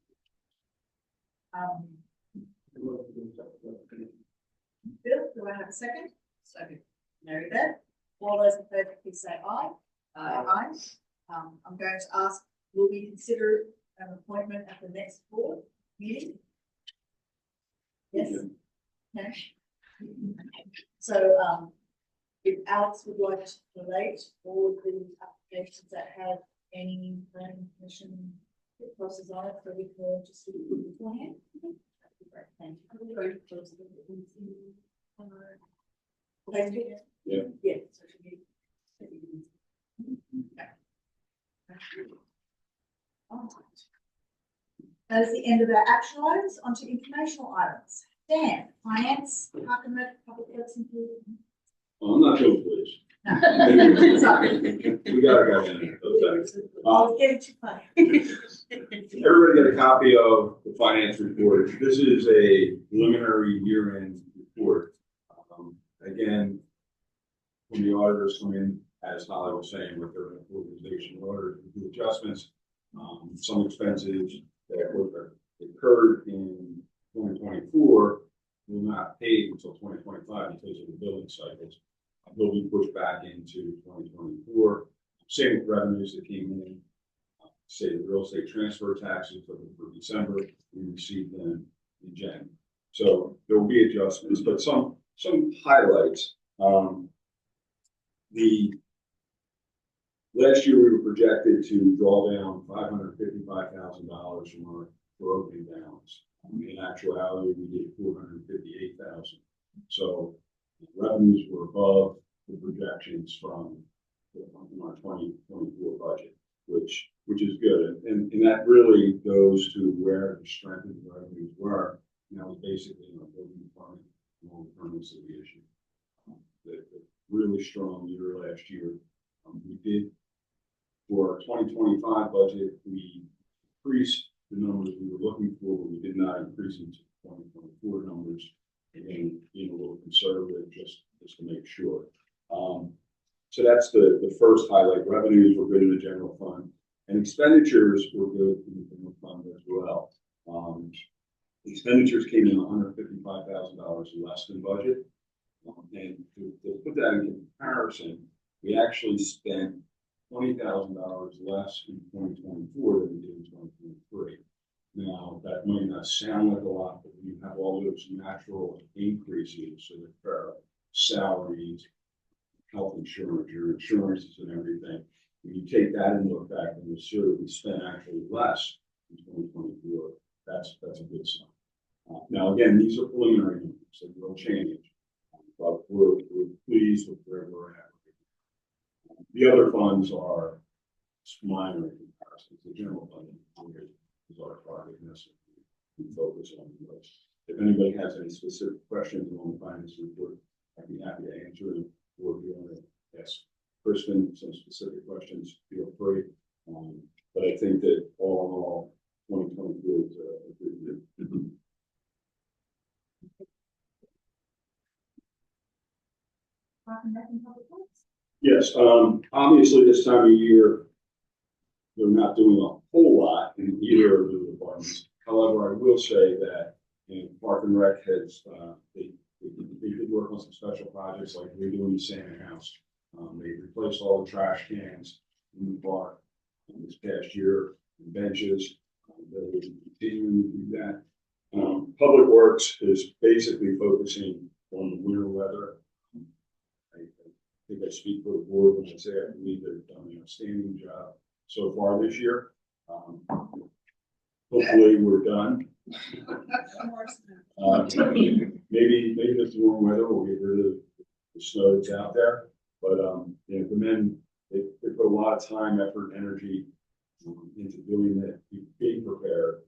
Bill, do I have a second? Second. Mary Beth, all those in favour, please say aye. Aye. I'm going to ask, will we consider an appointment at the next board meeting? Yes? No? So, if Alex would like to collate all of the applications that have any planning commission process on it, so we can just do it beforehand. That'd be great, thank you. Yeah. Yeah. So should we- That is the end of our action items. Onto informational items. Dan, finance, park and rec, public works and food. Well, I'm not doing please. No. Sorry. We got a guy in there. Okay. I was getting too funny. Everybody got a copy of the finance report. This is a preliminary year-end report. Again, when the auditors come in, as Holly was saying, with their organization order to do adjustments, some expenses that were incurred in 2024 will not pay until 2025 because of the billing cycles. Will be pushed back into 2024. Same with revenues that came in. Say the real estate transfer taxes for December, we received them in January. So there will be adjustments, but some highlights. The last year we were projected to draw down $555,000 from our opening balance. In actuality, we did $458,000. So revenues were above the projections from our 2024 budget, which is good. And that really goes to where the strength of the revenues were. And that was basically in our building department and all the permits that we issued. The really strong year last year. We did, for our 2025 budget, we increased the numbers we were looking for, but we did not increase into 2024 numbers. Again, being a little conservative just to make sure. So that's the first highlight. Revenues were good in the general fund, and expenditures were good in the general fund as well. Expenditures came in $155,000 less than budget. And to put that in comparison, we actually spent $20,000 less in 2024 than we did in 2023. Now, that might not sound like a lot, but you have all those natural increases, so the salaries, health insurance, your insurances and everything. When you take that into effect and you sure we spent actually less in 2024, that's a good sign. Now, again, these are preliminary numbers, they will change, but we're pleased with where we're at. The other funds are minor in comparison. The general fund is our target, and that's what we focus on the most. If anybody has any specific questions on the finance report, I'd be happy to answer them, or if you want to ask Kristen some specific questions, feel free. But I think that all in all, 2022 is a good year. Yes, obviously this time of year, they're not doing a whole lot in either of the departments. However, I will say that Park and Rec has, they did work on some special projects like redoing the Santa House. They replaced all the trash cans in the park this past year, and benches. They're continuing to do that. Public Works is basically focusing on the winter weather. I think I speak for the board when I say I believe they've done an outstanding job so far this year. Hopefully we're done. Maybe this warm weather will get rid of the snow that's out there. But you know, the men they put a lot of time, effort, energy into doing that, being prepared.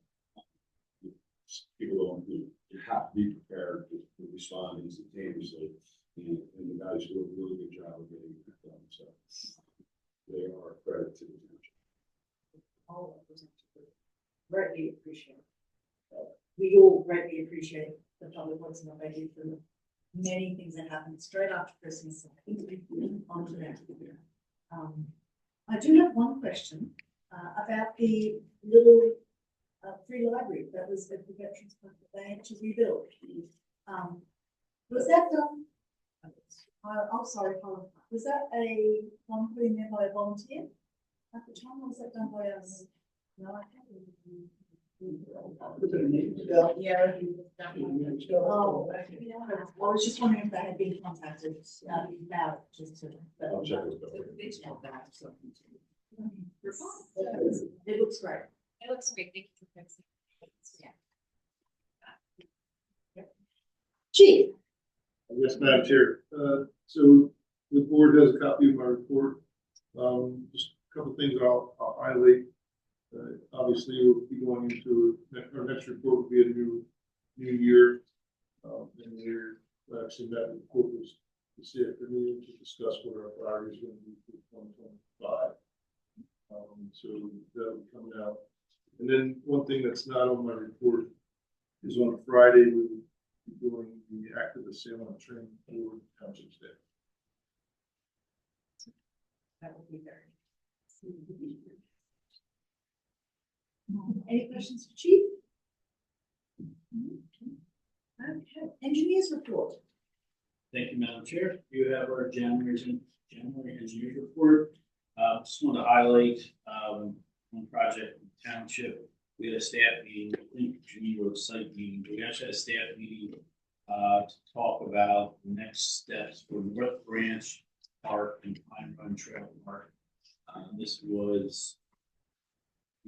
People don't you have to be prepared to respond instantaneously. And the guys do a really good job of getting that done. So they are a credit to the township. All representatives greatly appreciate. We all greatly appreciate the public works and what they do for many things that happen straight after Christmas. Onto that. I do have one question about the little free library that was at the Veterans Park that they had to rebuild. Was that done? I'm sorry, Colin. Was that a one put in there by a volunteer at the time, or was that done by us? No, I can't. Yeah. Oh, I was just wondering if they had been contacted about just to. I'll check with them. It looks great. It looks great, thank you for fixing. Yeah. Chief. Yes, Madam Chair. So the board has a copy of my report. Just a couple of things I'll highlight. Obviously, we'll be going into our next report will be a new year. And we're actually met with corporate this afternoon to discuss what our priorities are going to be for 2025. So that'll be coming out. And then one thing that's not on my report is on Friday, we will be doing the active assailant training for township staff. That would be very. Any questions for Chief? Okay, engineers report. Thank you, Madam Chair. You have our January engineers report. Just want to highlight one project in the township. We had a staff meeting, I think Geneva Road site meeting. We actually had a staff meeting to talk about the next steps for North Branch Park and Pine Run Trail Park. This was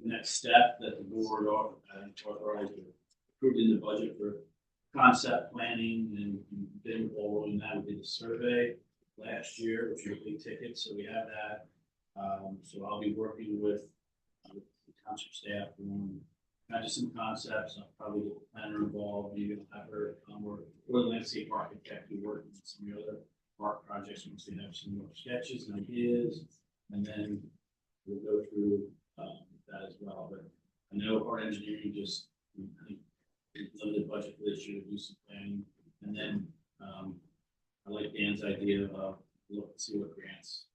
the next step that the board authorized or approved in the budget for concept planning, and then rolling that. We did a survey last year, which was a big ticket, so we have that. So I'll be working with the township staff on not just some concepts. I'll probably get the planner involved, maybe I'll have her or the landscape architect be working on some of the other park projects once they have some more sketches and ideas, and then we'll go through that as well. But I know our engineering just limited budget for this year to do some planning, and then I like Dan's idea of look and see what grants,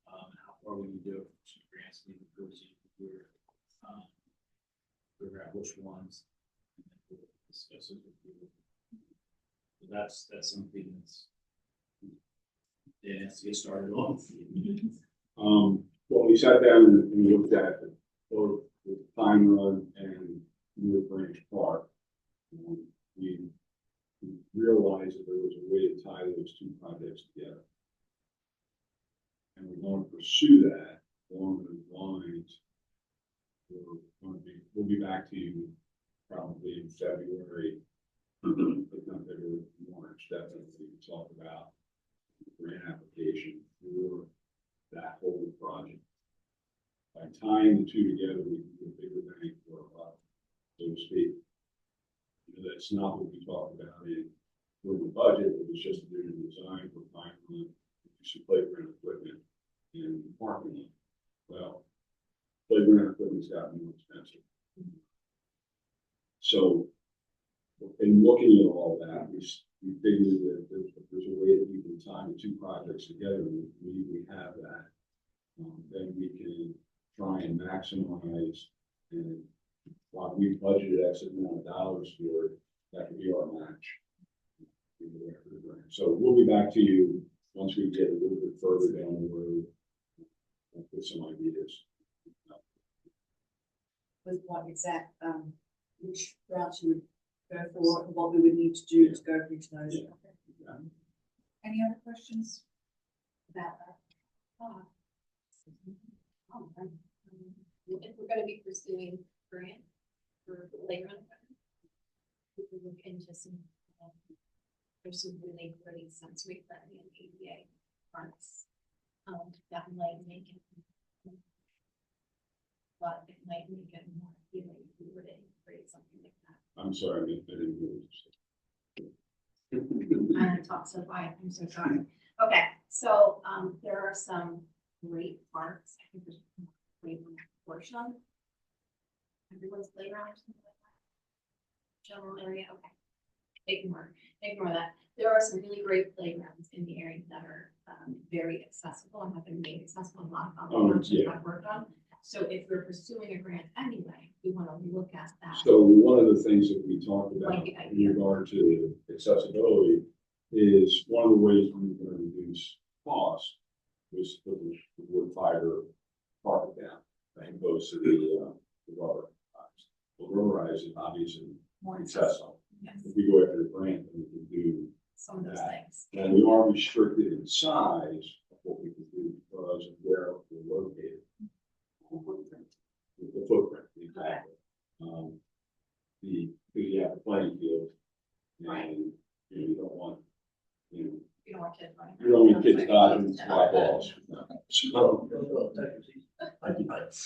how far we can do it, some grants, maybe figure out which ones, and then we'll discuss it with you. So that's something that's Dan has to get started on. Well, we sat down and looked at both the Pine Run and North Branch Park. We realized that there was a way to tie those two projects together. And we're going to pursue that along back to you probably in February, if not February, March, definitely to talk about the grant application for that whole project. By tying the two together, we can do a bigger bang for our buck, so to speak. You know, that's not what we talked about in the budget, it was just to do the design for finally some playground equipment in the parking lot. Well, playground equipment's gotten more expensive. So, in looking at all that, we figured that there's a way that we can tie the two projects together, we have that. Then we can try and maximize, and while we budgeted X amount of dollars for it, that could be our match. So we'll be back to you once we get a little bit further down the road with some ideas. With what exact, which route you would go for, and what we would need to do to go through to those. Yeah. Any other questions about that? If we're gonna be pursuing grant for playground, we can look into some, there's some really great sensory friendly and ADA parks. That might make it, but it might make it more appealing if we were to create something like that. I'm sorry, I didn't hear what you said. I talked so quiet, I'm so sorry. Okay, so, there are some great parks, I think there's a great one at Portia. Everyone's playground or something like that. General area, okay. Ignore that. There are some really great playgrounds in the area that are, very accessible and have been made accessible. A lot of other townships I've worked on. So if we're pursuing a grant anyway, we want to look at that. So one of the things that we talked about Like the in idea. regard to accessibility is one of the ways we're going to reduce cost was to put the wood fiber carpet down, as opposed to the rubber. The rubberized is obviously More accessible. Yes, If we go after the grant, then we can do, some of those that. things. and we are restricted in size of what we can do because of where we're located. The footprint, exactly. You have the playing field, Right. and you don't want, You don't want kids running. you don't want kids dodging fly balls. So,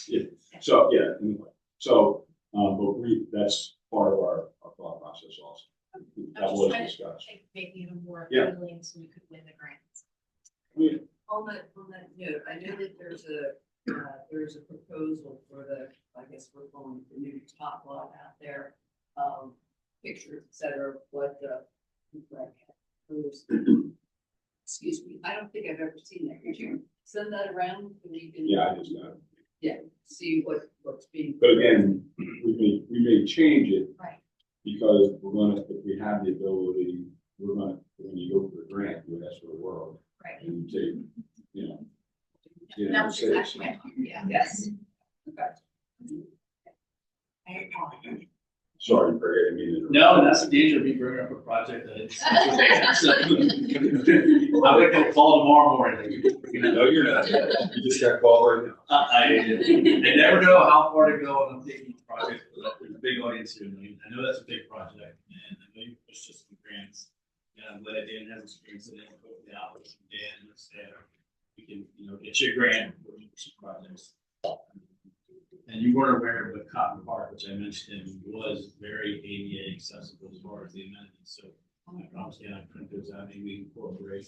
yeah, so, yeah, anyway, so, but that's part of our thought process also. I'm That just was trying to discussed. think maybe even more Yeah. appealing so we could win the grants. Yeah. On that note, I know that there's a proposal for the, I guess we're calling the new top lot out there. Pictures, et cetera, what the, excuse me, I don't think I've ever seen that. Could you send that around? So we can, Yeah, I just got it. yeah, see what's being. But again, we may change it. Right. Because we're gonna, if we have the ability, when you go for a grant, you ask for a world, Right. and you take, you know. That was exactly my thought, yeah. Yes. Sorry, Craig, I didn't mean to. No, that's the danger of me bringing up a project that it's. I would get a call tomorrow morning. No, you're not. You just got called right now. I never know how far to go on taking a project, but there's a big audience here. And I know that's a big project, and I know you pushed us some grants. And I'm glad Dan has experience in it, hopefully out with Dan and the staff. We can, get you a grant for some projects. And you weren't aware of the Cotton Park, which I mentioned, was very ADA accessible as far as the amenities. So I promised Dan I'd print those out, maybe we incorporate.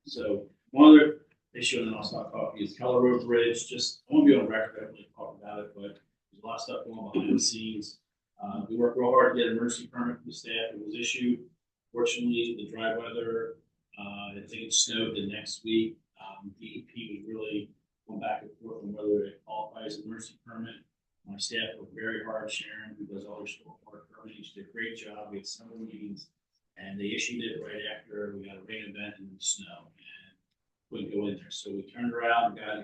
So one other issue, and then I'll stop talking, is Keller Road Bridge. Just, I won't be on record, I really talk about it, but there's a lot of stuff going on behind the scenes. We worked real hard to get an emergency permit from the staff. It was issued. Fortunately, the dry weather, I think it snowed the next week. DEP was really going back and forth on whether it qualifies as an emergency permit. My staff worked very hard. Sharon, who does all their stormwater permitting, she did a great job. We had several meetings, and they issued it right after we had a rain event and snow, and couldn't go in there. So we turned around and got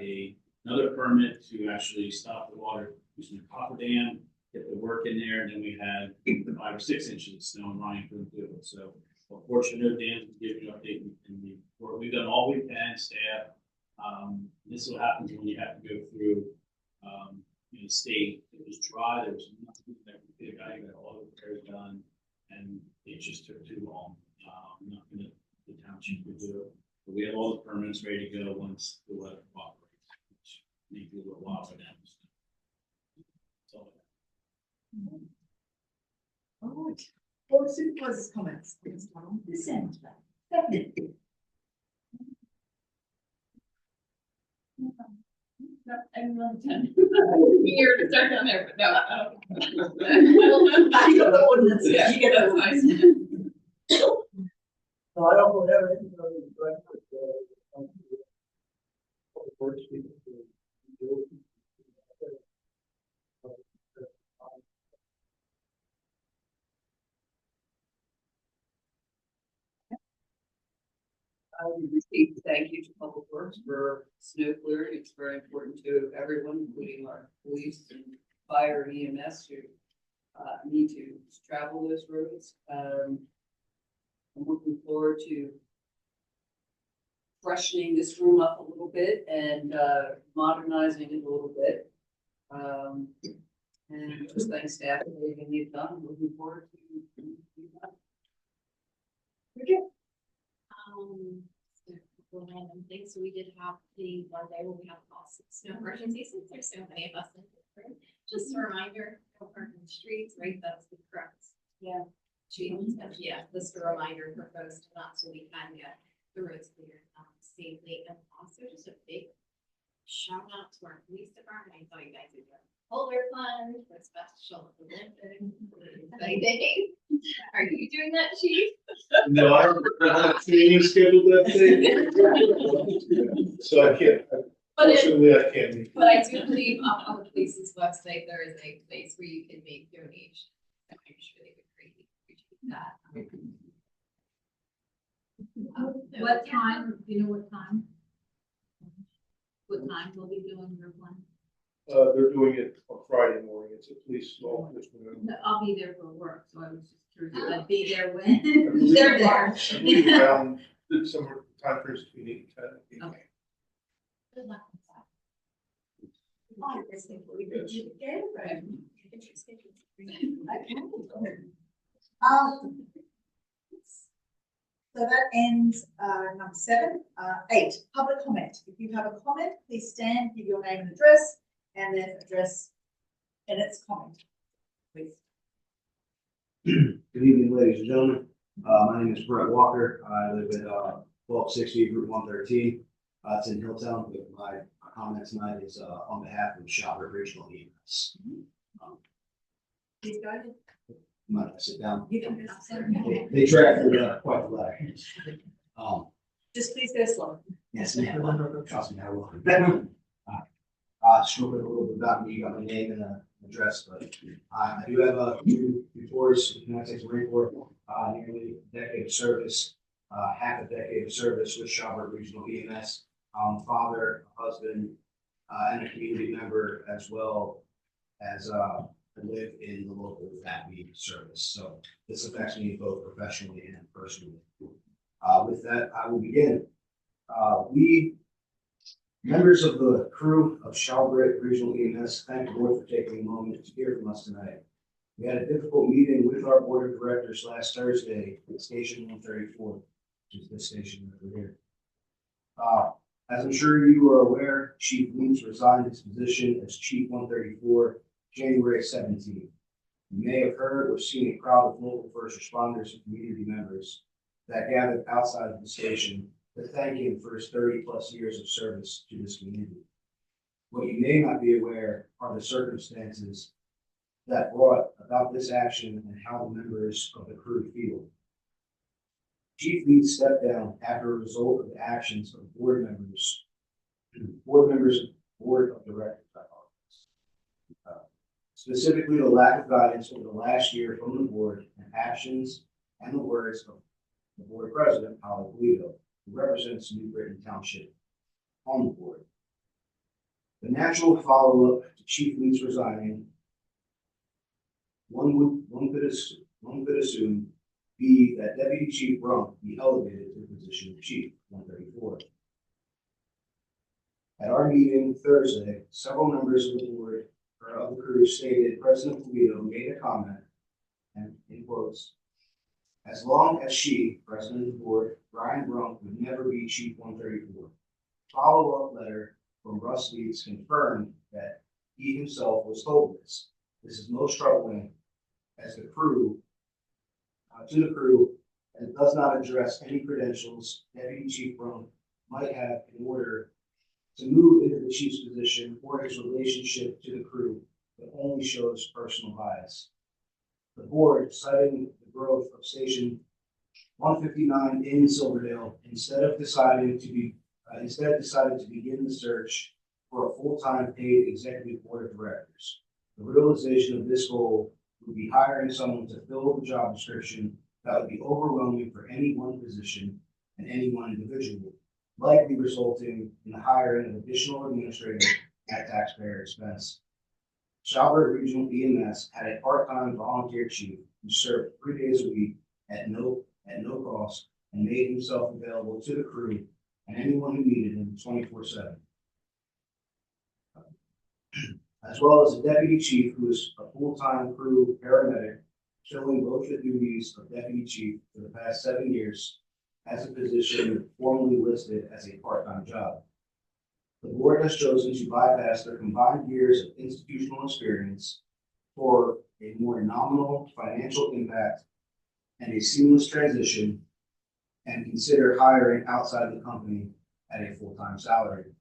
another permit to actually stop the water using the coffer dam, get the work in there, and then we had 5 or 6 inches of snow, and Ryan couldn't do it. So unfortunately, Dan can give you an update in the work. We've done all we can, staff. This is what happens when you have to go through you know, the state, it was dry, there was nothing that we did, I got all the repairs done, and it just took too long. Nothing that the township could do, but we have all the permits ready to go once the weather cooperates, which may be a little while for them. That's all I have. All right. Board of Supervisors comments. Let's start on this end. Stephanie. Everyone's done. Here to start down there, but no, I don't. You got the ordinance, yeah, you get That's that. fine. No, I don't have anything on the record, public works people to do. I would receive thank you to Public Works for snow clearing. It's very important to everyone, including our police and fire and EMS who need to travel those roads. I'm looking forward to freshening this room up a little bit and modernizing it a little bit. And just thanks staff for everything they've done. Looking forward to that. So a couple random things. So we did have the one day where we have lots of snow emergency since there's so many of us in the room. Just a reminder, don't park in the streets, right? That's the correct. Yeah. Yeah, just a reminder for folks to not, so we can get the roads cleared safely, and also just a big shout out to our police department. I thought you guys would do a Boulder Fund for Special Olympics. Exciting. Are you doing that, Chief? No, I don't have a training scheduled that day. So I can't, But it, unfortunately, I can't meet. but I do believe on the police's website, there is a place where you can make donations. I'm sure they would greatly appreciate that. What time, do you know what time? What time will be doing your one? They're doing it on Friday morning. It's a police law enforcement. No, I'll be there for work, so I was just curious if I'd be there when they're there. I believe around somewhere time frames between 8 and 10. Okay. Good luck with that. Oh, I think we could do it again, right? Okay. So that ends number 7. 8, public comment. If you have a comment, please stand, give your name and address, and then address in its comment, please. Good evening, ladies and gentlemen. My name is Brett Walker. I live at 1260 Route 113. It's in Hilltown. My comment tonight is on behalf of Shoppert Regional EMS. Please go ahead. I'm not gonna sit down. You don't have to. They drafted quite the letter. Just please go slow. Yes, ma'am. Trust me, I will. Just a little bit about me. You got my name and address, but I do have a few reports with the United States Marine Corps, nearly a decade of service, half a decade of service with Shoppert Regional EMS. Father, husband, and a community member, as well as I live in the local VAPME service. So this affects me both professionally and personally. With that, I will begin. We, members of the crew of Shoppert Regional EMS, thank the board for taking a moment to hear from us tonight. We had a difficult meeting with our board of directors last Thursday at Station 134, which is this station over here. As I'm sure you are aware, Chief Leeds resigned his position as Chief 134 January 17th. You may have heard or seen a crowd of local first responders and community members that gathered outside of the station to thank him for his 30+ years of service to this community. What you may not be aware are the circumstances that brought about this action and how the members of the crew feel. Chief Leeds stepped down after a result of the actions of board members of the board of directors. Specifically, the lack of guidance over the last year from the board and actions and the words of the board president, Paolo Guido, who represents New Britain Township on the board. The natural follow-up to Chief Leeds resigning, one could assume, be that Deputy Chief Brunk be elevated to the position of Chief 134. At our meeting Thursday, several members of the board of the crew stated President Polito made a comment, and in quotes, as long as she, President of the Board, Brian Brunk, would never be Chief 134. Follow-up letter from Russ Leeds confirmed that he himself was told this. This is most troubling as the crew, to the crew, and does not address any credentials Deputy Chief Brunk might have in order to move into the chief's position or his relationship to the crew, but only shows personal bias. The board, citing the growth of Station 159 in Silverdale, instead decided to begin the search for a full-time paid executive board of directors. The realization of this goal would be hiring someone to fill the job description that would be overwhelming for any one position and any one individual, likely resulting in the hiring of additional administrators at taxpayer expense. Schaubert Regional EMS had a part-time volunteer chief who served 3 days a week at no cost and made himself available to the crew and anyone who needed him 24/7. As well as a deputy chief who is a full-time crew paramedic, filling both the duties of deputy chief for the past 7 years as a position formerly listed as a part-time job. The board has chosen to bypass their combined years of institutional experience for a more nominal financial impact and a seamless transition, and consider hiring outside the company at a full-time salary.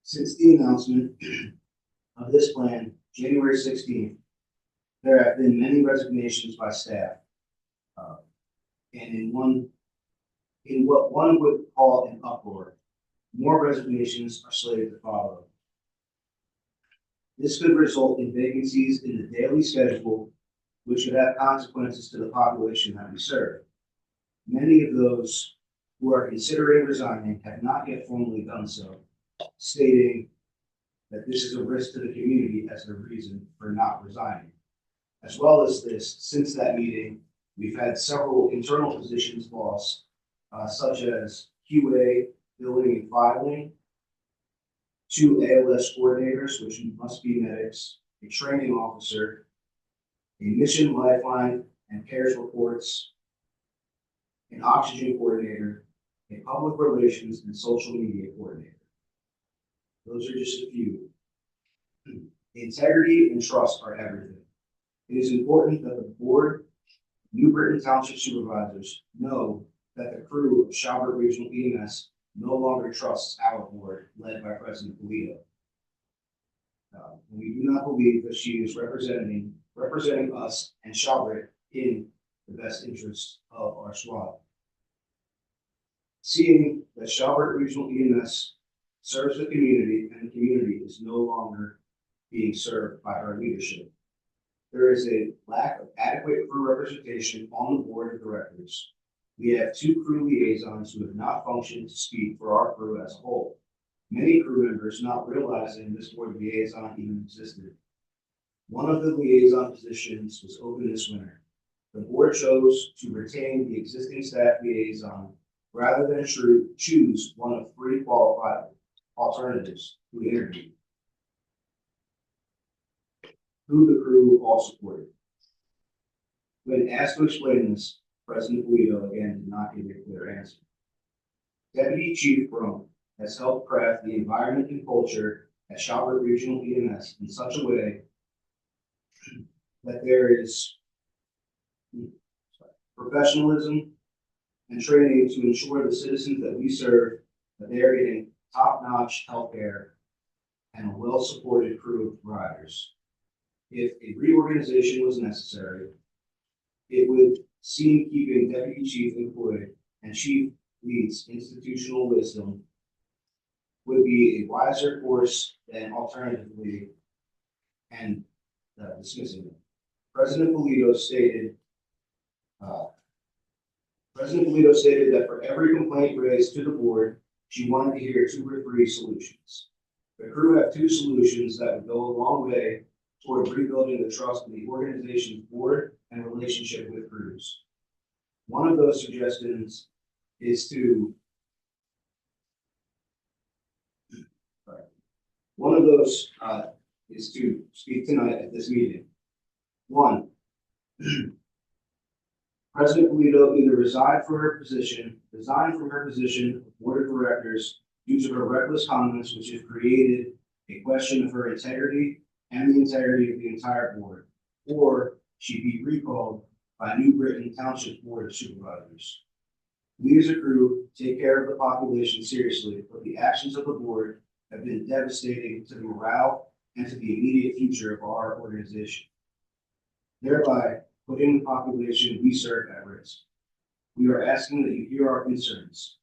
Since the announcement of this plan, January 16th, there have been many resignations by staff, and in what one would call an uproar. More resignations are slated to follow. This could result in vacancies in the daily schedule, which could have consequences to the population that we serve. Many of those who are considering resigning have not yet formally done so, stating that this is a risk to the community as their reason for not resigning. As well as this, since that meeting, we've had several internal positions lost, such as QA, billing and filing, 2 ALS coordinators, which must be medics, a training officer, a mission lifeline and CARES reports, an oxygen coordinator, a public relations and social media coordinator. Those are just a few. Integrity and trust are everything. It is important that the board, New Britain Township supervisors know that the crew of Schaubert Regional EMS no longer trusts our board, led by President Polito. We do not believe that she is representing us and Schaubert in the best interest of our squad. Seeing that Schaubert Regional EMS serves the community and the community is no longer being served by our leadership, there is a lack of adequate crew representation on the board of directors. We have 2 crew liaisons who have not functioned to speak for our crew as a whole. Many crew members not realizing this board liaison even existed. One of the liaison positions was open this winter. The board chose to retain the existing staff liaison rather than choose one of 3 qualified alternatives who interviewed, who the crew all supported. When asked to explain this, President Polito again did not give a clear answer. Deputy Chief Brunk has helped craft the environment and culture at Schaubert Regional EMS in such a way that there is professionalism and training to ensure the citizens that we serve that they are getting top-notch health care and a well-supported crew of providers. If a reorganization was necessary, it would seem keeping Deputy Chief employed and Chief Lead's institutional wisdom would be a wiser course than alternatively and dismissing it. President Polito stated that for every complaint raised to the board, she wanted to hear 2 or 3 solutions. The crew have 2 solutions that would go a long way toward rebuilding the trust in the organization's board and relationship with crews. One of those suggestions is to is to speak tonight at this meeting. One, President Polito either resigned from her position of Board of Directors due to her reckless comments, which have created a question of her integrity and the integrity of the entire board, or she be recalled by New Britain Township Board of Supervisors. We as a crew take care of the population seriously, but the actions of the board have been devastating to the morale and to the immediate future of our organization, thereby putting the population we serve at risk. We are asking that you hear our concerns.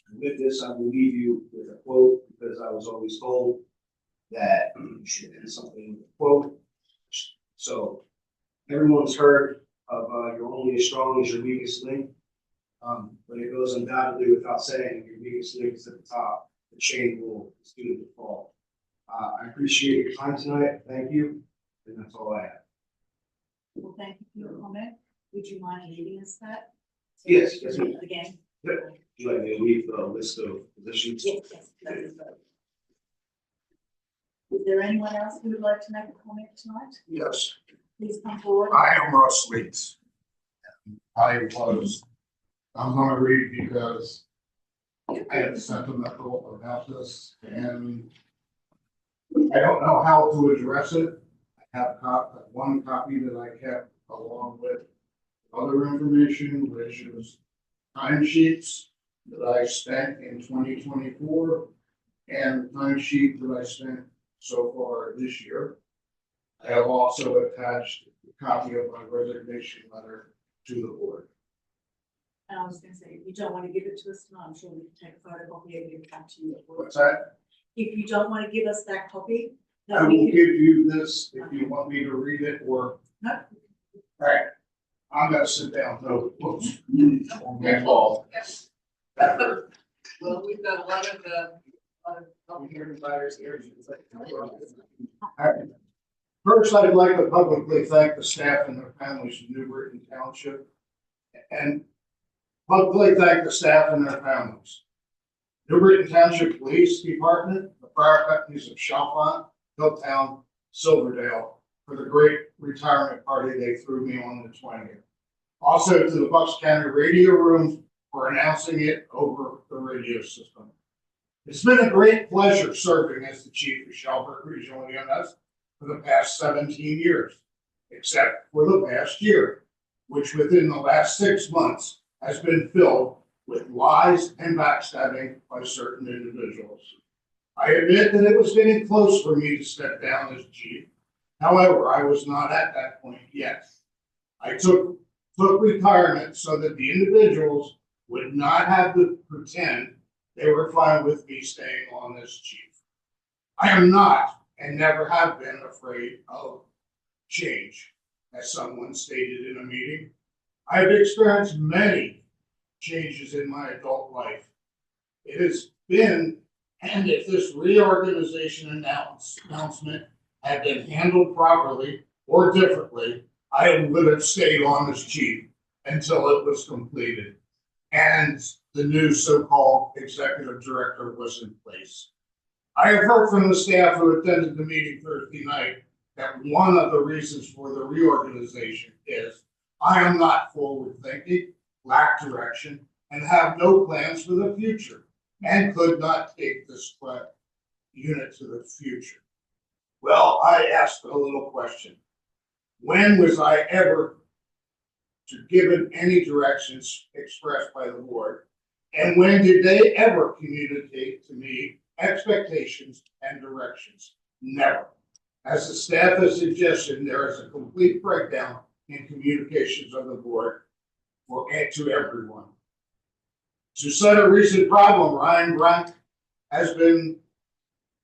And with this, I will leave you with a quote, because I was always told that you should end something with a quote. So everyone's heard of you're only as strong as your weakest link. But it goes undoubtedly without saying, your weakest link is at the top, the chain will continue to fall. I appreciate your time tonight. Thank you. And that's all I have. Well, thank you for your comment. Would you mind leaving us that? Yes, yes, ma'am. Again? Would you like me to leave the list of positions? Yes, yes. That is right. Is there anyone else who would like to make a comment tonight? Yes, Please come forward. I am Russ Leeds. I'm gonna read because I am sentimental about this and I don't know how to address it. I have one copy that I kept along with other information, which is timesheets that I spent in 2024 and timesheet that I spent so far this year. I have also attached a copy of my resignation letter to the board. And I was going to say, if you don't want to give it to us tonight, I'm sure we can take a photocopy and give it back to you. What's that? If you don't want to give us that copy, I then will we give can. you this if you want me to read it or. No. Right. I'm gonna sit down. No. Oops. Okay, Paul. Well, we've got a lot of healthcare providers here. First, I'd like to publicly thank the staff and their families in New Britain Township. And publicly thank the staff and their families. New Britain Township Police Department, the fire companies of Chalfont, Hilltown, Silverdale, for the great retirement party they threw me on the 20th. Also to the Bucks County Radio Room for announcing it over the radio system. It's been a great pleasure serving as the chief of Shelburne Regional EMS for the past 17 years, except for the past year, which within the last 6 months has been filled with lies and backstabbing by certain individuals. I admit that it was getting close for me to step down as chief. However, I was not at that point yet. I took retirement so that the individuals would not have to pretend they were fine with me staying on as chief. I am not and never have been afraid of change, as someone stated in a meeting. I have experienced many changes in my adult life. It has been, and if this reorganization announcement had been handled properly or differently, I would have stayed on as chief until it was completed and the new so-called executive director was in place. I have heard from the staff who attended the meeting Thursday night that one of the reasons for the reorganization is I am not forward thinking, lack direction, and have no plans for the future, and could not take this unit to the future. Well, I asked a little question. When was I ever given any directions expressed by the board? And when did they ever communicate to me expectations and directions? Never. As the staff has suggested, there is a complete breakdown in communications of the board to everyone. To set a recent problem, Ryan Grant has been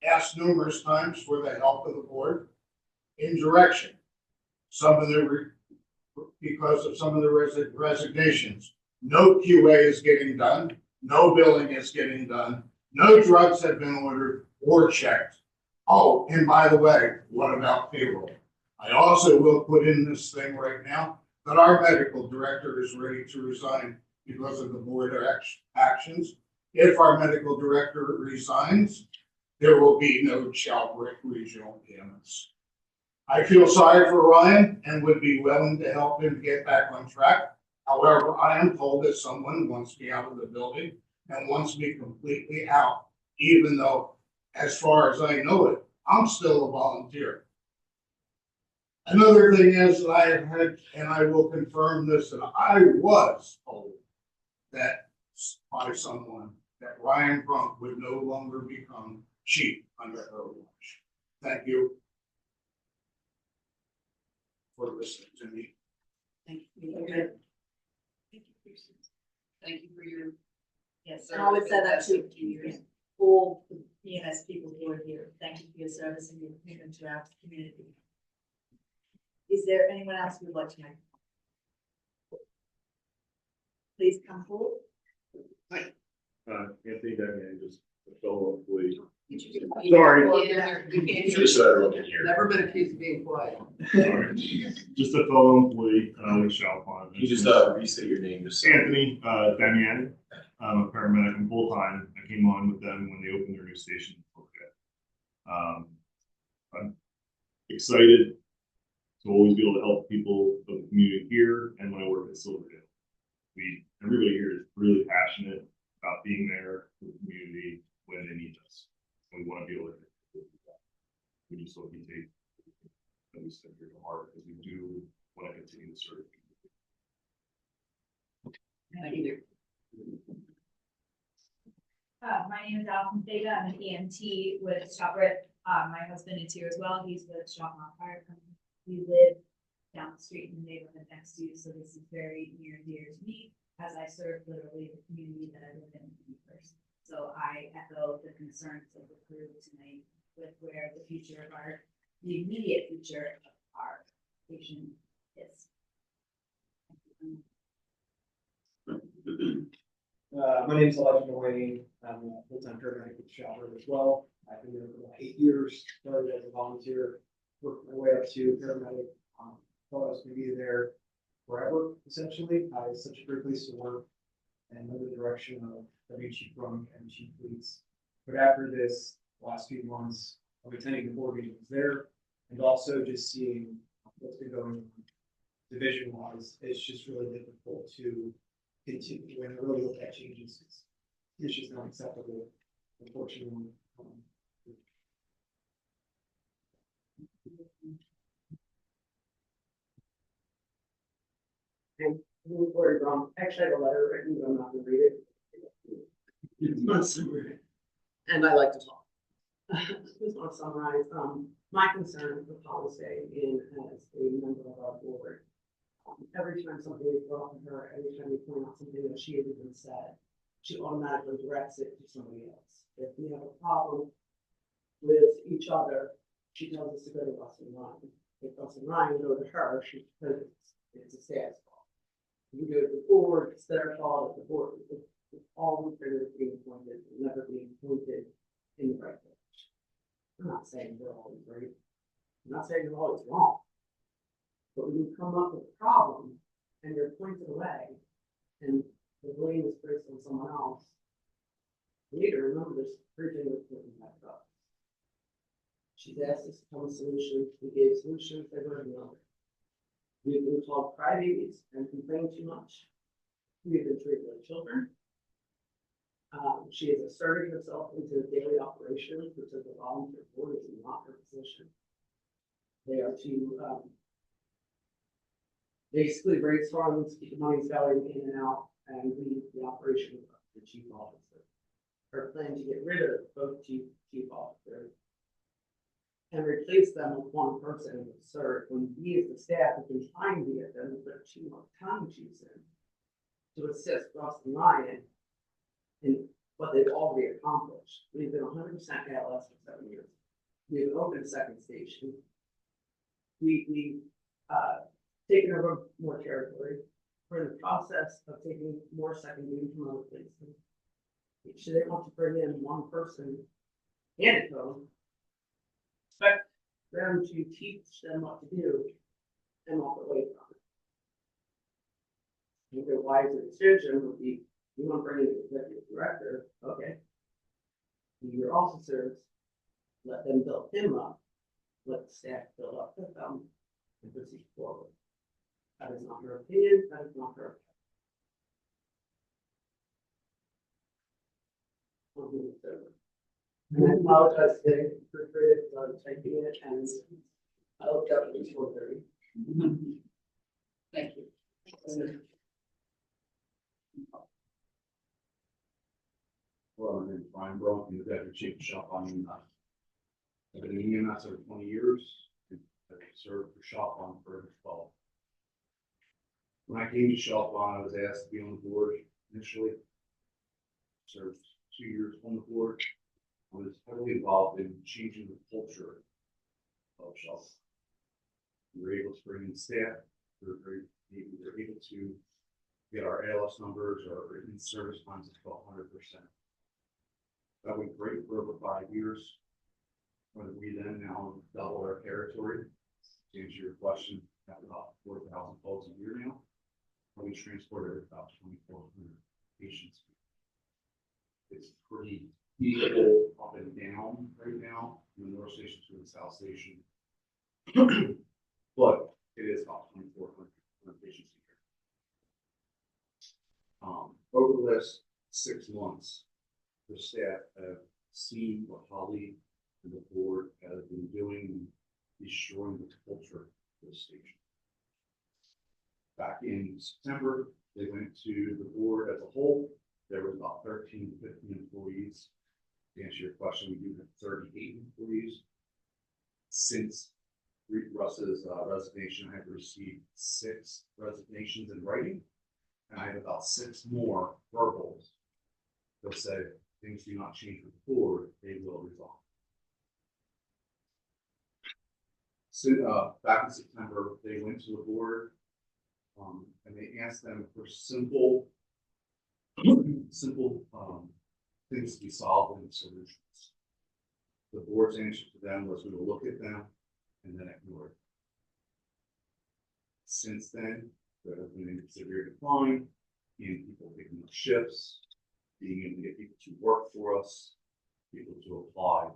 asked numerous times for the help of the board in direction. Because of some of the resignations. No QA is getting done, no billing is getting done, no drugs have been ordered or checked. Oh, and by the way, what about payroll? I also will put in this thing right now that our medical director is ready to resign because of the board actions. If our medical director resigns, there will be no Shellbrook Regional EMS. I feel sorry for Ryan and would be willing to help him get back on track. However, I am told that someone wants me out of the building and wants me completely out, even though, as far as I know it, I'm still a volunteer. Another thing is that I have had, and I will confirm this, that I was told that by someone that Ryan Brunk would no longer become chief under her watch. Thank you for listening to me. Thank you. Okay. Thank you for your. Yes, and I would say that to all the EMS people who are here. Thank you for your service and your commitment to our community. Is there anyone else who would like to make? Please come forward. Anthony Damian, just a fellow employee. Sorry. Just so everyone can hear. Never been accused of being quiet. Sorry. Just a fellow employee, with Chalfont. Can you just, restate your name, just. Anthony, Damian. I'm a paramedic. I'm full-time. I came on with them when they opened their new station. I'm excited to always be able to help people of the community here and when I work at Silverdale. Everybody here is really passionate about being there for the community when they need us. And we want to be able to do that. We just hope you take at least here to heart because we do want to continue to serve. Thank you. My name is Allison Theta. I'm an EMT with ShopRit. My husband is here as well. He's with Shopmont Fire Company. We live down the street in the neighborhood next to you, so this is very near and dear to me as I serve literally the community that I live in first. So I echo the concerns of the crew tonight with where the future of the immediate future of our station is. My name is Elijah Mulaney. I'm a full-time paramedic with ShopRit as well. I've been there for about 8 years, started as a volunteer, worked my way up to paramedic. Thought I was going to be there forever, essentially. It's such a great place to work and under the direction of W. Chief Brunk and Chief Leeds. But after this, last few months of attending the board meetings there and also just seeing what's been going on division-wise, it's just really difficult to continue when I really look at changes. It's just not acceptable, unfortunately. And moving forward, actually, I have a letter written, but I'm not gonna read it. And I like to talk. Just want to summarize, my concern with policy in as a member of our board. Every time something is brought to her, every time we point out something that she has even said, she automatically directs it to somebody else. If we have a problem with each other, she tells us to go to Russ and Ryan. If Russ and Ryan go to her, she says it's a staff's fault. We go to the board, it's their fault. If the board, it's all we figure is being appointed, never being appointed in the right direction. I'm not saying they're always right. I'm not saying they're always wrong. But when you come up with a problem and you're pointed away and the blame is placed on someone else, you need to remember there's three things that put back up. She's asked us to come with solutions. We gave solutions, they were ignored. We've been called crybabies and complained too much. We've been treated like children. She has asserted herself into daily operations, which is a volunteer board, is not her position. They are to basically raise funds, keep the money's going in and out, and lead the operation of the chief officer. Her plan to get rid of both chief officers and replace them with one person is absurd when we as the staff have been trying to get them to put 2 more time chiefs in to assist Russ and Ryan in what they've already accomplished. We've been 100% ALS for 7 years. We've opened a second station. We've taken over more territory. We're in the process of taking more second duty from other places. Should they want to bring in one person and a code, expect them to teach them what to do and walk away from it. And the wiser decision would be, you want to bring in an executive director, okay. Your officers let them build him up, let the staff build up with them, and proceed forward. That is not her opinion, that is not her. I'll do it there. And I apologize today for taking it, and I hope that was 4:30. Thank you. Well, my name is Brian Brown, I'm the deputy chief of shop on, I've been in EMS over 20 years. I've served for shop on for 12. When I came to shop on, I was asked to be on the board initially. Served 2 years on the board. I was heavily involved in changing the culture of shop. We were able to bring in staff. We were able to get our ALS numbers or in service times to 100%. That went great for over 5 years. When we then now double our territory. To answer your question, have about 4,000 calls a year now. We transported about 2,400 patients. It's pretty equal up and down right now from the North Station to the South Station. But it is about 2,400 patients a year. Over the last 6 months, the staff have seen what Holly and the board have been doing, destroying the culture of the station. Back in September, they went to the board as a whole. There was about 13 to 15 employees. To answer your question, we do have 38 employees. Since Russ's resignation, I have received 6 resignations in writing, and I have about 6 more verbals that say things do not change with the board, they will resolve. So, back in September, they went to the board and they asked them for simple things to be solved and solutions. The board's answer to them was we will look at them and then ignore it. Since then, there has been a severe decline in people picking up shifts, being able to get people to work for us, people to apply.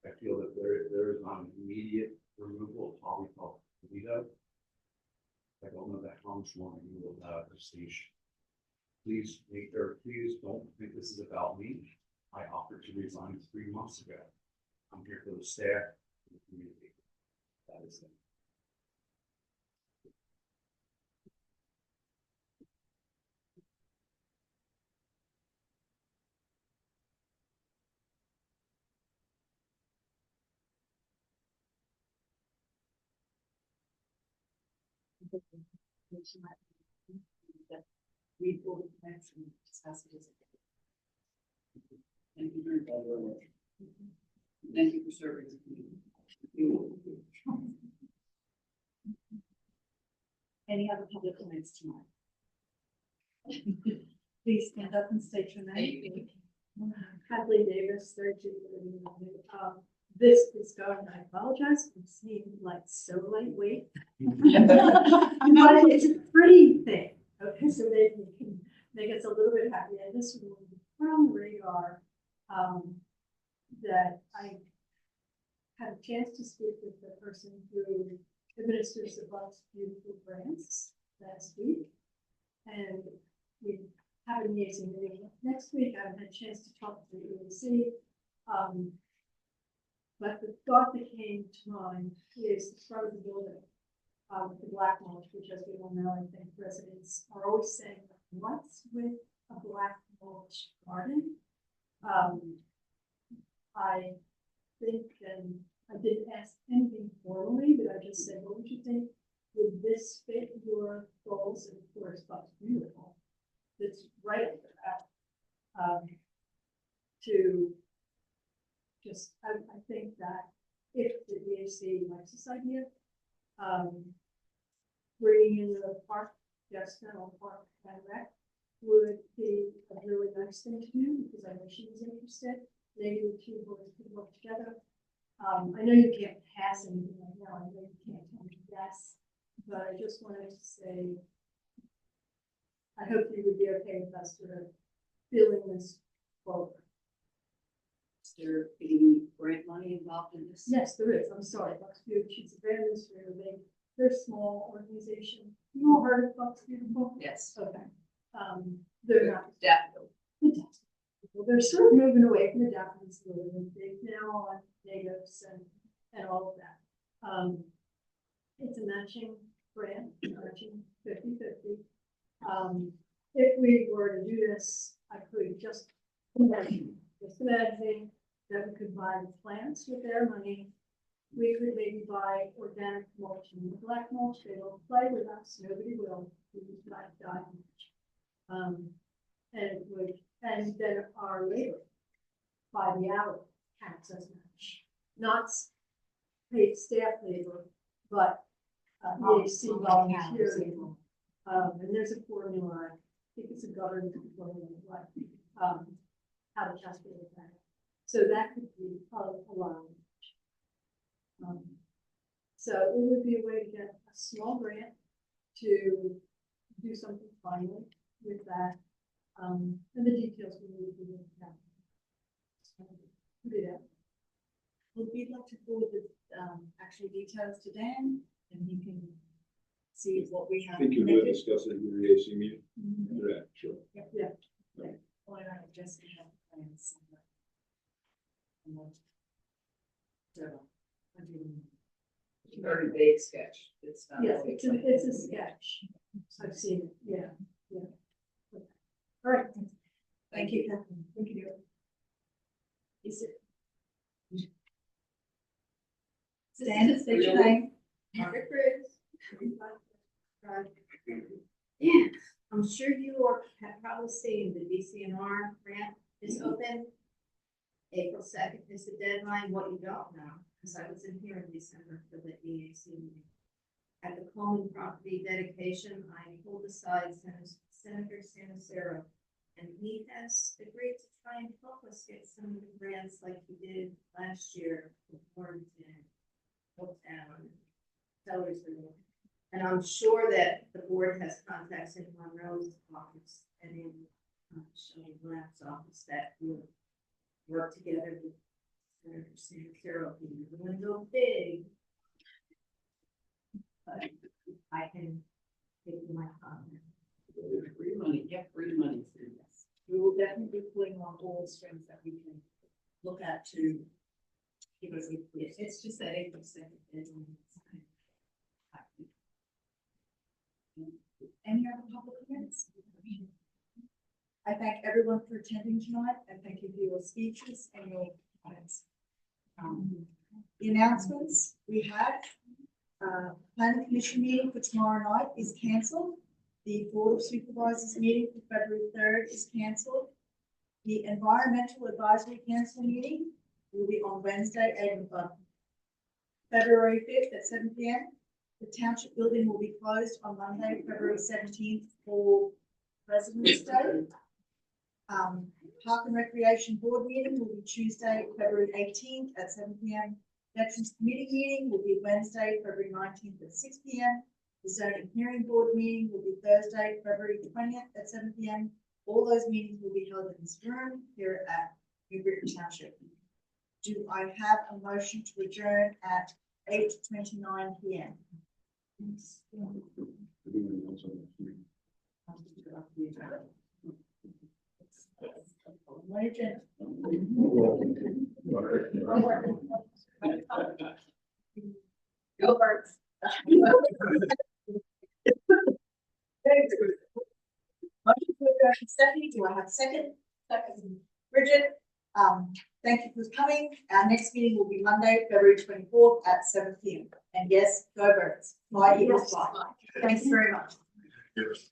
I feel that there is not an immediate removal of polypropylene Toledo. I don't know that how much longer you will allow the station. Please don't think this is about me. I offered to resign 3 months ago. I'm here for the staff and the community. That is it. Read all the plans and discuss it as a. Thank you very much. Thank you for serving the community. Any other public comments tonight? Please stand up and state your name. Kathleen Davis, 13. This is going, I apologize, it seemed like so lightweight. But it's a pretty thing, okay, so they can make us a little bit happy. And this one put on the radar that I had a chance to speak with the person who administers the Bucks Beautiful Grants last week. And we have an amazing meeting next week. I haven't had a chance to talk to the EAC. But the thought that came to mind is the front of the building, the black mulch, which, as we all know, I think residents are always saying, what's with a black mulch garden? I think, and I didn't ask anything formally, but I just said, what would you think? Would this fit your goals? And of course, Bucks Beautiful. It's right up there. To just, I think that if the EAC likes this idea, bringing in the park, Federal Park and Rec would be a really nice thing to do because I know she was interested. Maybe the two boards could work together. I know you can't pass anything right now. I know you can't tell me yes, but I just wanted to say, I hope you would be okay with us sort of filling this forward. Is there any grant money involved in this? Yes, there is, I'm sorry, Bucksview Kids Adventures, they're a small organization. You all heard of Bucksview before? Yes. Okay. They're not. Daffodil. Well, they're sort of moving away from the daffodils a little bit. They're now on natives and all of that. It's a matching grant, matching 50-50. If we were to do this, I could just imagining that we could buy the plants with their money. We could maybe buy organic mulch and black mulch. They don't play with us. Nobody will. We just buy dye mulch. And it would, and then our labor by the hour counts as much. Not paid staff labor, but EAC volunteer labor. And there's a formula, I think it's a government formula, like how to calculate that. So that could be a lot. So it would be a way to get a small grant to do something finally with that. And the details we need to look at. Would we like to forward the actual details to Dan and he can see what we I have? think you will discuss it in the EAC meeting. Yeah, sure. Yeah. Why not just have plans? It's a very vague sketch. It's not. Yes, really it's a sketch. I've seen it, yeah. Okay. All right. Thank you. Thank you. Is it? Dan, state your name. Margaret Cruz. Yeah, I'm sure you have probably seen the DCNR grant is open. April 2nd is the deadline. What you don't know, because I was in here in December for the EAC meeting. At the Coleman property dedication, I pulled aside Senator Sanacero, and he has agreed to try and help us get some of the grants like he did last year for Warrington, Oaktown, Sellersville. And I'm sure that the board has contacts in Monroe's office and in Shelley Black's office that will work together with Senator Sanacero. The window big, but I can give you my comment. Free money, get free money through this. We will definitely be putting on all strings that we can look at to give us, it's just that 8% deadline. Any other public comments? I thank everyone for attending tonight. I thank you for your speeches and your comments. The announcements we had, planning commission meeting for tomorrow night is cancelled. The board of supervisors meeting for February 3rd is cancelled. The environmental advisory council meeting will be on Wednesday, February 5th at 7 p.m. The township building will be closed on Monday, February 17th for President's Day. Park and Recreation Board meeting will be Tuesday, February 18th at 7 p.m. Veterans Committee meeting will be Wednesday, February 19th at 6 p.m. The Zoning Hearing Board meeting will be Thursday, February 20th at 7 p.m. All those meetings will be held in this room here at New Britain Township. Do I have a motion to adjourn at 8:29 p.m.? Go Birds. Stephanie, do I have a second? Second. Bridget, thank you for coming. Our next meeting will be Monday, February 24th at 7 p.m. And yes, go Birds. Fly Eagles fly. Thanks very much. Yes.